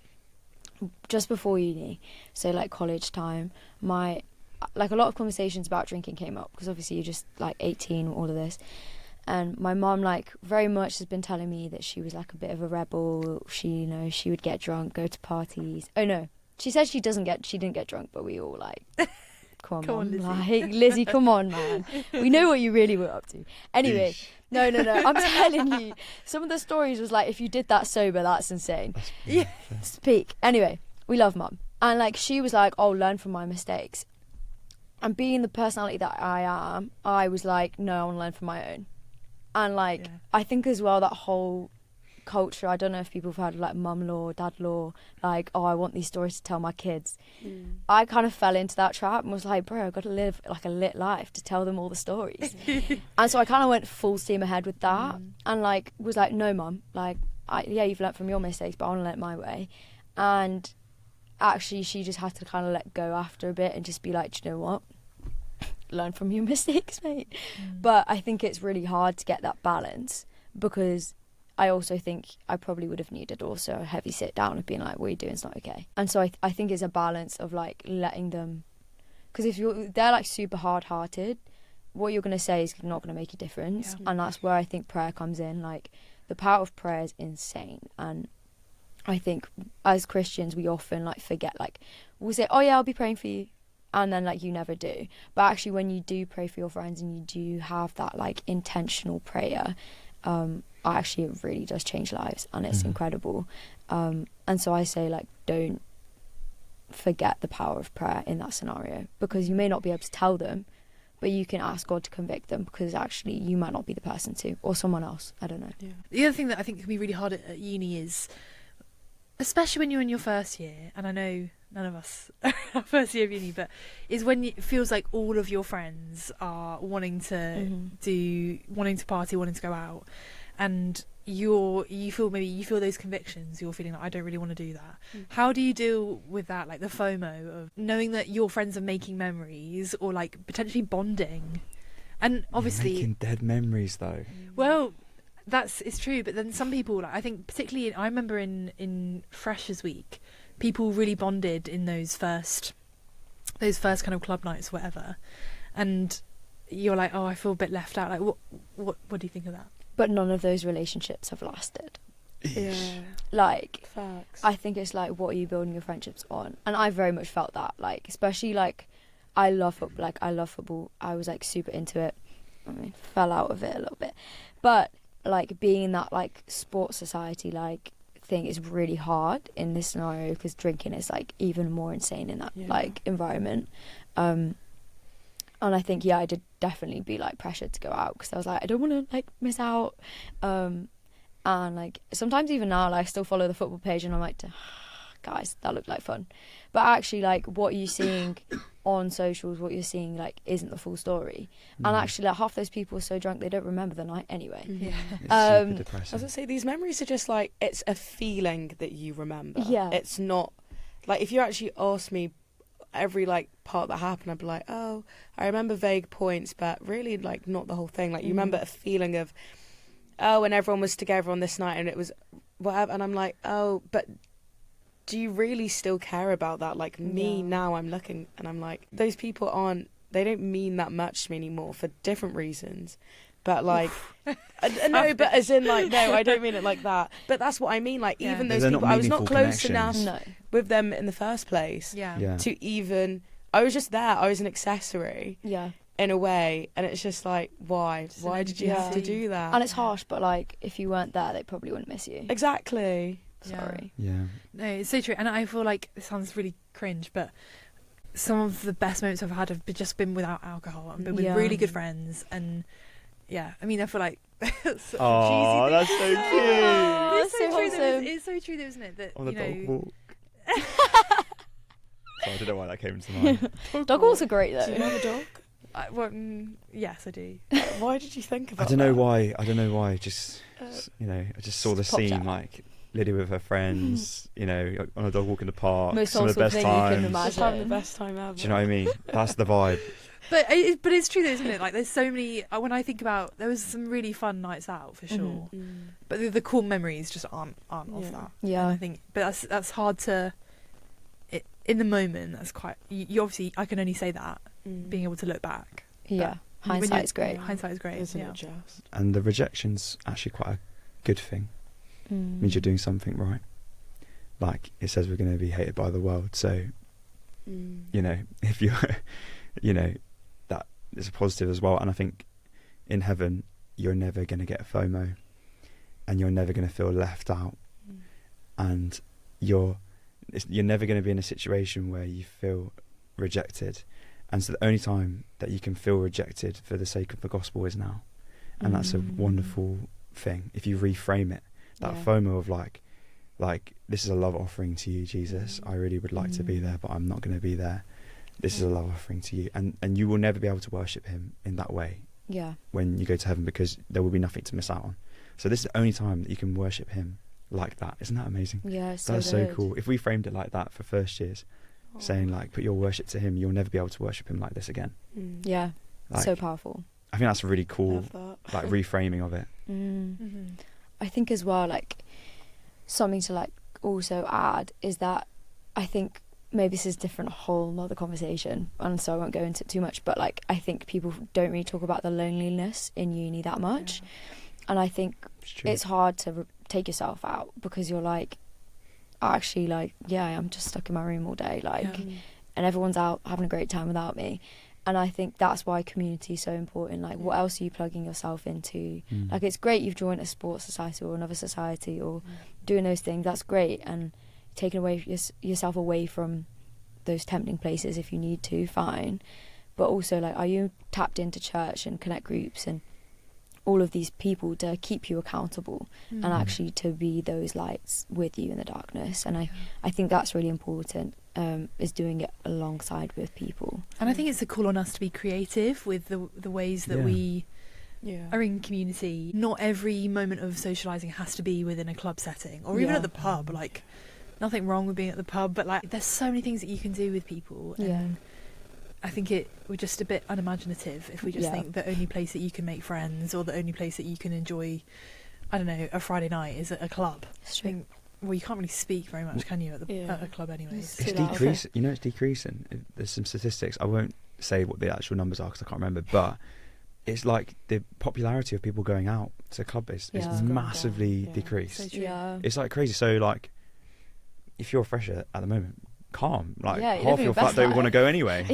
just before uni, so like college time, like a lot of conversations about drinking came up, because obviously you're just like 18, all of this. And my mum, like, very much has been telling me that she was like a bit of a rebel. She would get drunk, go to parties. Oh no, she said she didn't get drunk, but we all like, come on, Lizzie. like, Lizzie, come on, man. We know what you really were up to. Anyway, no, I'm telling you, some of the stories was like, if you did that sober, that's insane. Speak. Anyway, we love mum, and like, she was like, oh, learn from my mistakes. And being the personality that I am, I was like, no, I want to learn from my own. And like, I think as well, that whole culture, I don't know if people have heard of like mum law, dad law, like, oh, I want these stories to tell my kids. I kind of fell into that trap and was like, bro, I've got to live like a lit life to tell them all the stories. And so I kind of went full steam ahead with that and like was like, no mum, like, yeah, you've learnt from your mistakes, but I want to learn it my way. And actually she just had to kind of let go after a bit and just be like, do you know what? Learn from your mistakes, mate. But I think it's really hard to get that balance, because I also think I probably would have needed also a heavy sit down of being like, what are you doing? It's not okay. And so I think it's a balance of like letting them, because if they're like super hard-hearted, what you're going to say is not going to make a difference. And that's where I think prayer comes in. Like, the power of prayer is insane. And I think as Christians we often like forget, like we'll say, oh yeah, I'll be praying for you, and then like you never do. But actually when you do pray for your friends and you do have that like intentional prayer, actually it really does change lives, and it's incredible. And so I say, like, don't forget the power of prayer in that scenario, because you may not be able to tell them, but you can ask God to convict them, because actually you might not be the person to, or someone else, I don't know. The other thing that I think can be really hard at uni is, especially when you're in your first year, and I know none of us are our first year of uni, but is when it feels like all of your friends are wanting to party, wanting to go out, and you feel those convictions, you're feeling like, I don't really want to do that. How do you deal with that, like the FOMO of knowing that your friends are making memories or like potentially bonding? And obviously making dead memories though. Well, it's true, but then some people, like, I think particularly I remember in Freshers Week, people really bonded in those first kind of club nights, whatever, and you're like, oh, I feel a bit left out. Like, what do you think of that? But none of those relationships have lasted. Yeah. Like, facts. I think it's like, what are you building your friendships on? And I very much felt that, like, especially like, I love football. I was like super into it. I mean, fell out of it a little bit, but like being in that like sports society like thing is really hard in this scenario, because drinking is like even more insane in that like environment. And I think I did definitely be like pressured to go out, because I was like, I don't want to like miss out. And like sometimes even now, like I still follow the football page and I'm like, guys, that looked like fun. But actually, like, what you're seeing on socials, what you're seeing like isn't the full story. And actually, like, half those people are so drunk they don't remember the night anyway. It's super depressing. I was gonna say, these memories are just like, it's a feeling that you remember. It's not like, if you actually ask me every like part that happened, I'd be like, oh, I remember vague points, but really like not the whole thing. Like, you remember a feeling of, oh, when everyone was together on this night and it was whatever, and I'm like, oh, but do you really still care about that? Like, me now, I'm looking and I'm like, those people they don't mean that much to me anymore for different reasons. But like, no, but as in like, no, I don't mean it like that. But that's what I mean. Like, even those people, I was not close enough with them in the first place to even, I was just there. I was an accessory in a way. And it's just like, why? Why did you have to do that? And it's harsh, but like, if you weren't there, they probably wouldn't miss you. Exactly. Sorry. Yeah. No, it's so true. And I feel like it sounds really cringe, but some of the best moments I've had have just been without alcohol and been with really good friends. And yeah, I mean, I feel like that's oh, that's so cute. It's so true. Wholesome. It's so true, though, isn't it? That, on the dog walk. So I don't know why that came into mind. Dog walks are great though. Do you have a dog? Yes, I do. Why did you think about I don't know why. Just I just saw the scene, like Lydia with her friends, on a dog walk in the park. Most some of the best thing you can times. imagine. Just having the best time ever. Do you know what I mean? That's the vibe. But it's true, though, isn't it? Like, there's so many. When I think about, there was some really fun nights out for sure, but the cool memories just aren't of that. Yeah, and I think, but that's hard to. In the moment, that's quite. You obviously, I can only say that being able to look back. Yeah, hindsight is great. Hindsight is great, isn't it? Just and the rejection's actually quite a good thing. Means you're doing something right. Like, it says we're going to be hated by the world, so if you're, that is a positive as well. And I think in heaven you're never going to get FOMO, and you're never going to feel left out, and you're never going to be in a situation where you feel rejected. And so the only time that you can feel rejected for the sake of the gospel is now, and that's a wonderful thing if you reframe it. that FOMO of like this is a love offering to you, Jesus. I really would like to be there, but I'm not going to be there. This is a love offering to you, and you will never be able to worship him in that way when you go to heaven, because there will be nothing to miss out on. So this is the only time that you can worship him like that. Isn't that amazing? Yeah, that's so cool. If we framed it like that for first years, saying like, put your worship to him, you'll never be able to worship him like this again. Yeah, like, so powerful. I think that's a really cool like reframing of it. I think as well, like something to like also add is that I think maybe this is a whole other conversation, and so I won't go into it too much, but like I think people don't really talk about the loneliness in uni that much. And I think it's hard to take yourself out, because you're like, actually, like, I'm just stuck in my room all day, like, and everyone's out having a great time without me. And I think that's why community is so important. Like, what else are you plugging yourself into? Like, it's great you've joined a sports society or another society or doing those things. That's great. And taking away yourself away from those tempting places if you need to, fine. But also, like, are you tapped into church and connect groups and all of these people to keep you accountable and actually to be those lights with you in the darkness? And I think that's really important, is doing it alongside with people. And I think it's a call on us to be creative with the ways that we are in community. Not every moment of socialising has to be within a club setting or even at the pub. Like, nothing wrong with being at the pub, but like there's so many things that you can do with people. And I think we're just a bit unimaginative if we just think the only place that you can make friends or the only place that you can enjoy, I don't know, a Friday night is at a club. It's true. Well, you can't really speak very much, can you, at a club anyway? It's decreasing. You know, it's decreasing. There's some statistics. I won't say what the actual numbers are because I can't remember, but it's like the popularity of people going out to club is massively decreased. So it's like crazy. So like, if you're a fresher at the moment, calm. Like half your flat don't want to go anyway.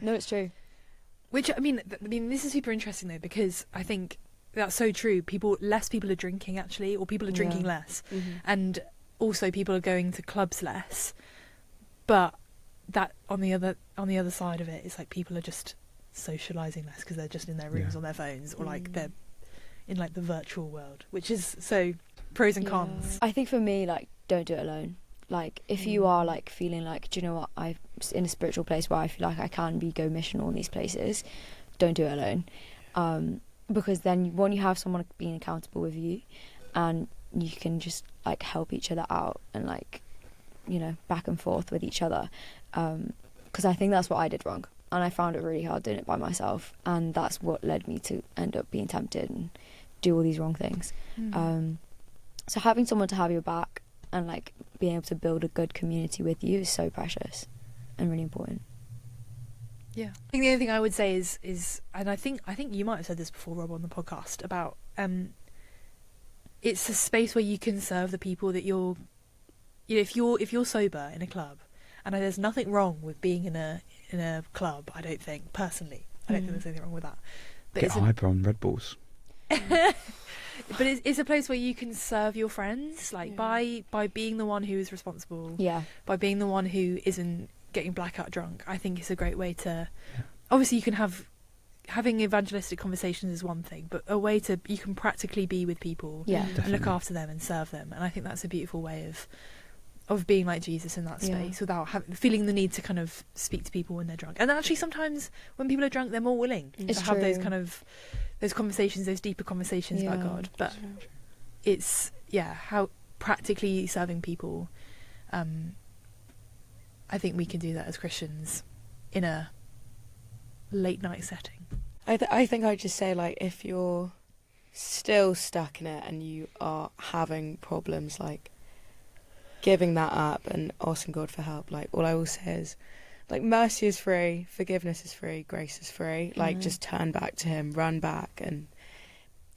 No, it's true. Which I mean, this is super interesting though, because I think that's so true. Less people are drinking actually, or people are drinking less, and also people are going to clubs less. But that on the other side of it, it's like people are just socialising less because they're just in their rooms on their phones, or like they're in like the virtual world, which is so pros and cons. I think for me, like, don't do it alone. Like, if you are like feeling like, do you know what, I'm in a spiritual place where I feel like I can go missional in these places, don't do it alone. Because then when you have someone being accountable with you, and you can just like help each other out and like, you know, back and forth with each other. Because I think that's what I did wrong, and I found it really hard doing it by myself, and that's what led me to end up being tempted and do all these wrong things. So having someone to have your back and like being able to build a good community with you is so precious and really important. I think the only thing I would say is and I think you might have said this before, Rob, on the podcast about it's a space where you can serve the people that you're, you know, if you're sober in a club, and there's nothing wrong with being in a club. I don't think personally think there's anything wrong with that. But get hyper on Red Bulls. But it's a place where you can serve your friends, like by being the one who is responsible, by being the one who isn't getting blackout drunk. I think it's a great way to obviously you can having evangelistic conversations is one thing, but a way to you can practically be with people and look after them and serve them. And I think that's a beautiful way of being like Jesus in that space without feeling the need to kind of speak to people when they're drunk. And actually sometimes when people are drunk, they're more willing to have those kind of those conversations, those deeper conversations about God. But it's how practically serving people, I think we can do that as Christians in a late night setting. I think I'd just say, like, if you're still stuck in it and you are having problems, like, giving that up and asking God for help, like, all I will say is, like, mercy is free, forgiveness is free, grace is free. Like, just turn back to him, run back, and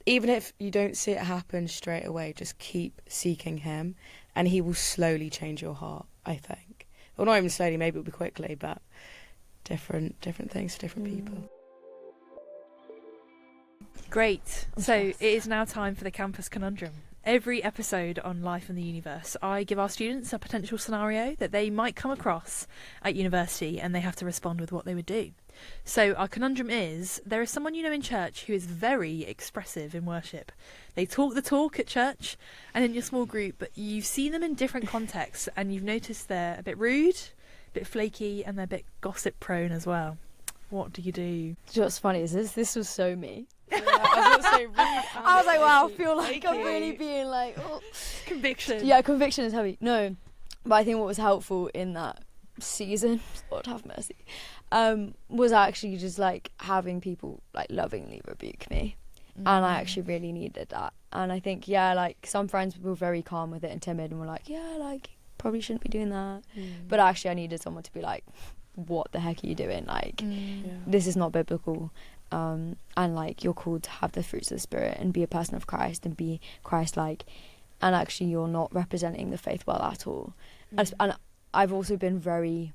even if you don't see it happen straight away, just keep seeking him, and he will slowly change your heart, I think. Well, not even slowly, maybe it'll be quickly, but different things for different people. Great. So it is now time for the Campus Conundrum. Every episode on Life in the Uni-verse, I give our students a potential scenario that they might come across at university, and they have to respond with what they would do. So our conundrum is, there is someone you know in church who is very expressive in worship. They talk the talk at church and in your small group, but you've seen them in different contexts and you've noticed they're a bit rude, a bit flaky, and they're a bit gossip prone as well. What do you do? Do you know what's funny is this was so me. Yeah, I was like, wow, I feel like I'm really being like, oh. Conviction. Yeah, conviction is heavy. No, but I think what was helpful in that season, Lord have mercy, was actually just like having people like lovingly rebuke me. And I actually really needed that. And I think, yeah, like some friends were very calm with it and timid and were like, yeah, like probably shouldn't be doing that. But actually I needed someone to be like, what the heck are you doing? Like, this is not biblical. And like you're called to have the fruits of the Spirit and be a person of Christ and be Christ-like, and actually you're not representing the faith well at all. And I've also been very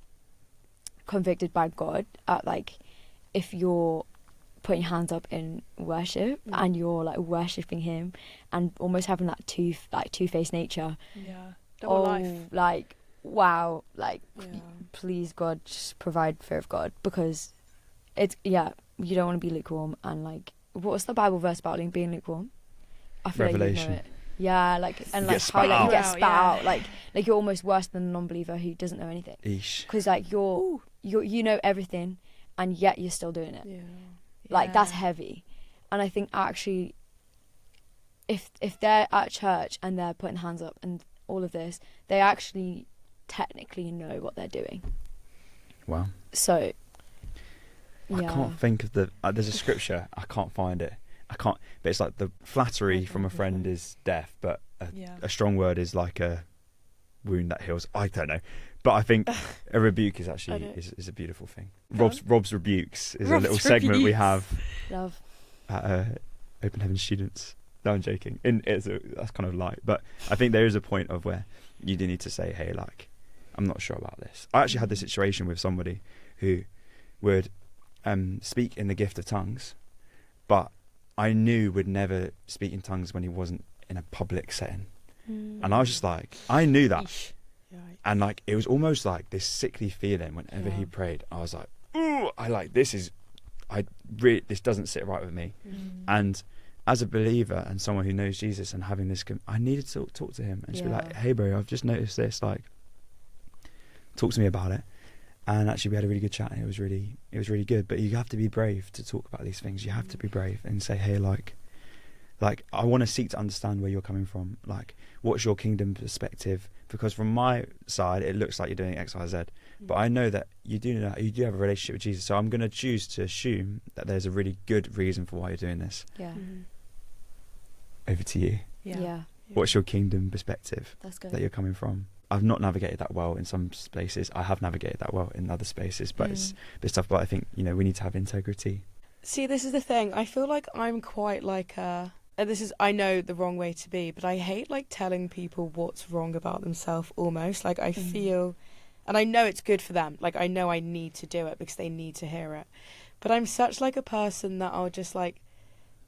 convicted by God at like, if you're putting your hands up in worship and you're like worshipping him and almost having that two-faced nature, double life, like wow, like please God, just provide fear of God, because it's you don't want to be lukewarm. And like, what's the Bible verse about being lukewarm? I feel Revelation. like you know it. Yeah, like, and like how like you get spat out, like you're almost worse than a non-believer who doesn't know anything. Because like you know everything, and yet you're still doing it. Like that's heavy. And I think actually, if they're at church and they're putting hands up and all of this, they actually technically know what they're doing. Wow. So. I can't think of there's a scripture, I can't find it. But it's like the flattery from a friend is death, but a strong word is like a wound that heals. I don't know. But I think a rebuke is actually is a beautiful thing. Rob's Rebukes is a little segment we have at Open Heaven students. No, I'm joking. That's kind of light. But I think there is a point of where you do need to say, hey, like, I'm not sure about this. I actually had this situation with somebody who would speak in the gift of tongues, but I knew would never speak in tongues when he wasn't in a public setting. And I was just like, I knew that. And like, it was almost like this sickly feeling whenever he prayed. I was like, ooh, this doesn't sit right with me. And as a believer and someone who knows Jesus and having this, I needed to talk to him and just be like, hey bro, I've just noticed this, like, talk to me about it. And actually we had a really good chat and it was really good. But you have to be brave to talk about these things. You have to be brave and say, hey, like I want to seek to understand where you're coming from. Like, what's your kingdom perspective? Because from my side, it looks like you're doing X, Y, Z. But I know that you do have a relationship with Jesus. So I'm going to choose to assume that there's a really good reason for why you're doing this. Yeah. Over to you. Yeah. What's your kingdom perspective? That's good. That you're coming from? I've not navigated that well in some spaces. I have navigated that well in other spaces, but it's a bit tough. But I think, we need to have integrity. See, this is the thing. I feel like I'm quite like I know the wrong way to be, but I hate like telling people what's wrong about themselves almost. Like I feel, and I know it's good for them. Like I know I need to do it because they need to hear it. But I'm such like a person that I'll just like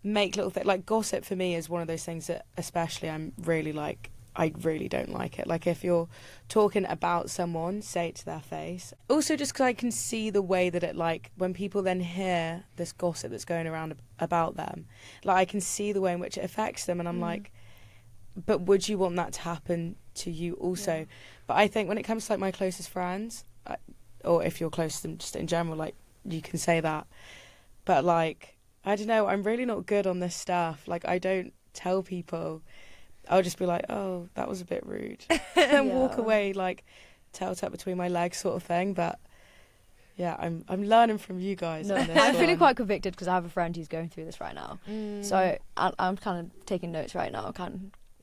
make little things. Like gossip for me is one of those things that especially I'm really like, I really don't like it. Like if you're talking about someone, say it to their face. Also just because I can see the way that it like, when people then hear this gossip that's going around about them, like I can see the way in which it affects them. And I'm like, but would you want that to happen to you also? Yeah. But I think when it comes to like my closest friends, or if you're close to them just in general, like you can say that. But like, I don't know, I'm really not good on this stuff. Like I don't tell people. I'll just be like, oh, that was a bit rude. And then walk away like tail tucked between my legs sort of thing. But yeah, I'm learning from you guys. No, I'm feeling quite convicted because I have a friend who's going through this right now. So I'm kind of taking notes right now.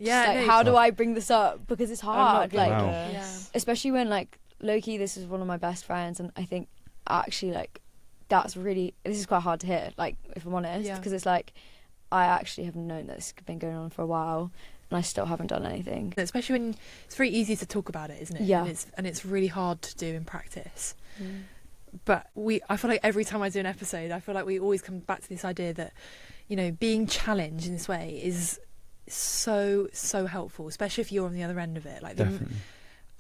How do I bring this up? Because it's hard. Like, especially when like low-key, this is one of my best friends. And I think actually like this is quite hard to hear, like if I'm honest. Because it's like, I actually have known that this has been going on for a while. And I still haven't done anything. Especially when it's very easy to talk about it, isn't it? Yeah. And it's really hard to do in practice. But I feel like every time I do an episode, I feel like we always come back to this idea that, being challenged in this way is so, so helpful, especially if you're on the other end of it. Like definitely.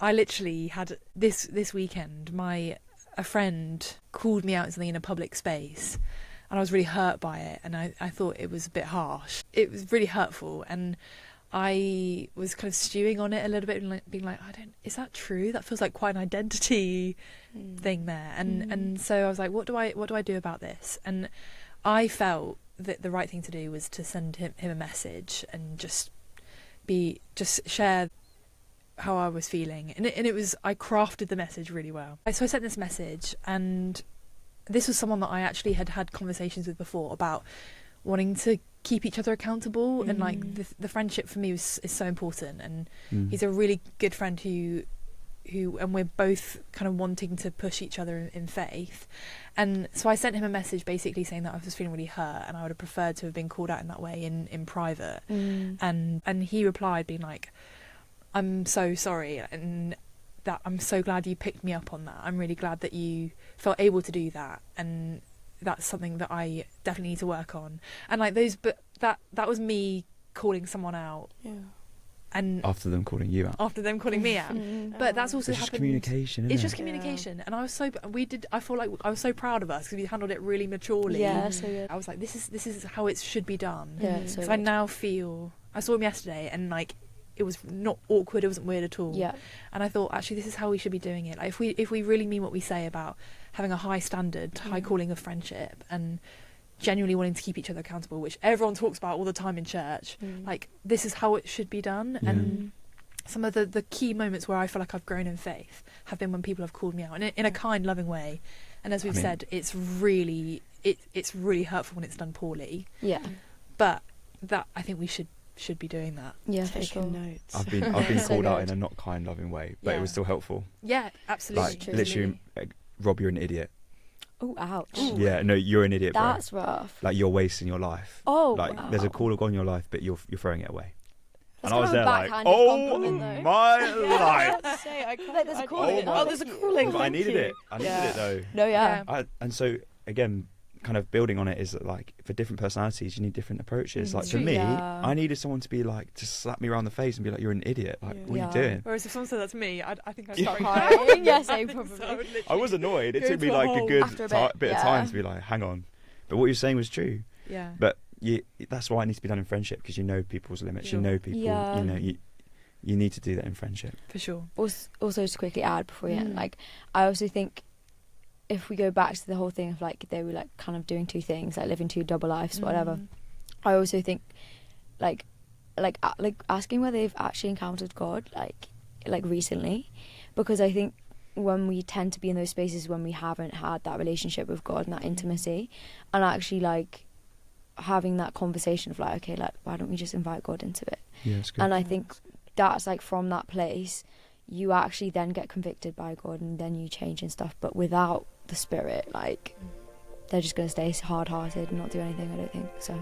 I literally had this weekend, my a friend called me out on something in a public space, and I was really hurt by it, and I thought it was a bit harsh. It was really hurtful, and I was kind of stewing on it a little bit, and being like, is that true? That feels like quite an identity thing there. And so I was like, what do I do about this? And I felt that the right thing to do was to send him a message and just share how I was feeling. And it was, I crafted the message really well. So I sent this message, and this was someone that I actually had conversations with before about wanting to keep each other accountable, and like the friendship for me is so important, and he's a really good friend who and we're both kind of wanting to push each other in faith. And so I sent him a message basically saying that I was feeling really hurt, and I would have preferred to have been called out in that way in private. And he replied being like, I'm so sorry, and that I'm so glad you picked me up on that. I'm really glad that you felt able to do that, and that's something that I definitely need to work on. And like those, but that was me calling someone out. Yeah. And after them calling you out. After them calling me out. But that's also happened. It's just communication, isn't it? It's just communication. And I feel like I was so proud of us because we handled it really maturely. Yeah, so good. I was like, this is how it should be done. Yeah, so I now feel, I saw him yesterday, and like, it was not awkward, it wasn't weird at all. Yeah. And I thought, actually, this is how we should be doing it. Like, if we really mean what we say about having a high standard, high calling of friendship, and genuinely wanting to keep each other accountable, which everyone talks about all the time in church, like, this is how it should be done. And some of the key moments where I feel like I've grown in faith have been when people have called me out, and in a kind, loving way. And as we've said, it's really hurtful when it's done poorly. Yeah. But that, I think we should be doing that. Yeah, for sure. Notes. I've been called out in a not kind, loving way, but it was still helpful. Yeah, absolutely. Like, literally, Rob, you're an idiot. Oh, ouch. Ooh. Yeah, no, you're an idiot, bro. That's rough. Like, you're wasting your life. Oh, like, wow. there's a call of God in your life, but you're throwing it away. That's and I was there like, backhanded compliment, my life. There's a calling. There's a calling. But I needed it. I needed it though. No, yeah. And so again, kind of building on it is that, like, for different personalities you need different approaches. Like, for me, I needed someone to be like, to slap me around the face and be like, you're an idiot, like, what are you doing? Whereas if someone said that to me, I think I'd start crying. crying. Yes, probably. I was annoyed. It took me like a good bit of time to be like, hang on, but what you're saying was true. Yeah. But that's why it needs to be done in friendship, because you know people's limits. You know people. You know you need to do that in friendship. For sure. Also, to quickly add before we end, like, I also think, if we go back to the whole thing of like they were like kind of doing two things, like living two double lives, whatever. I also think like asking whether they've actually encountered God like recently, because I think when we tend to be in those spaces when we haven't had that relationship with God and that intimacy, and actually like having that conversation of like, okay, like, why don't we just invite God into it? Yeah, it's good. And I think that's like, from that place you actually then get convicted by God, and then you change and stuff. But without the Spirit, like, they're just going to stay hard-hearted and not do anything, I don't think. So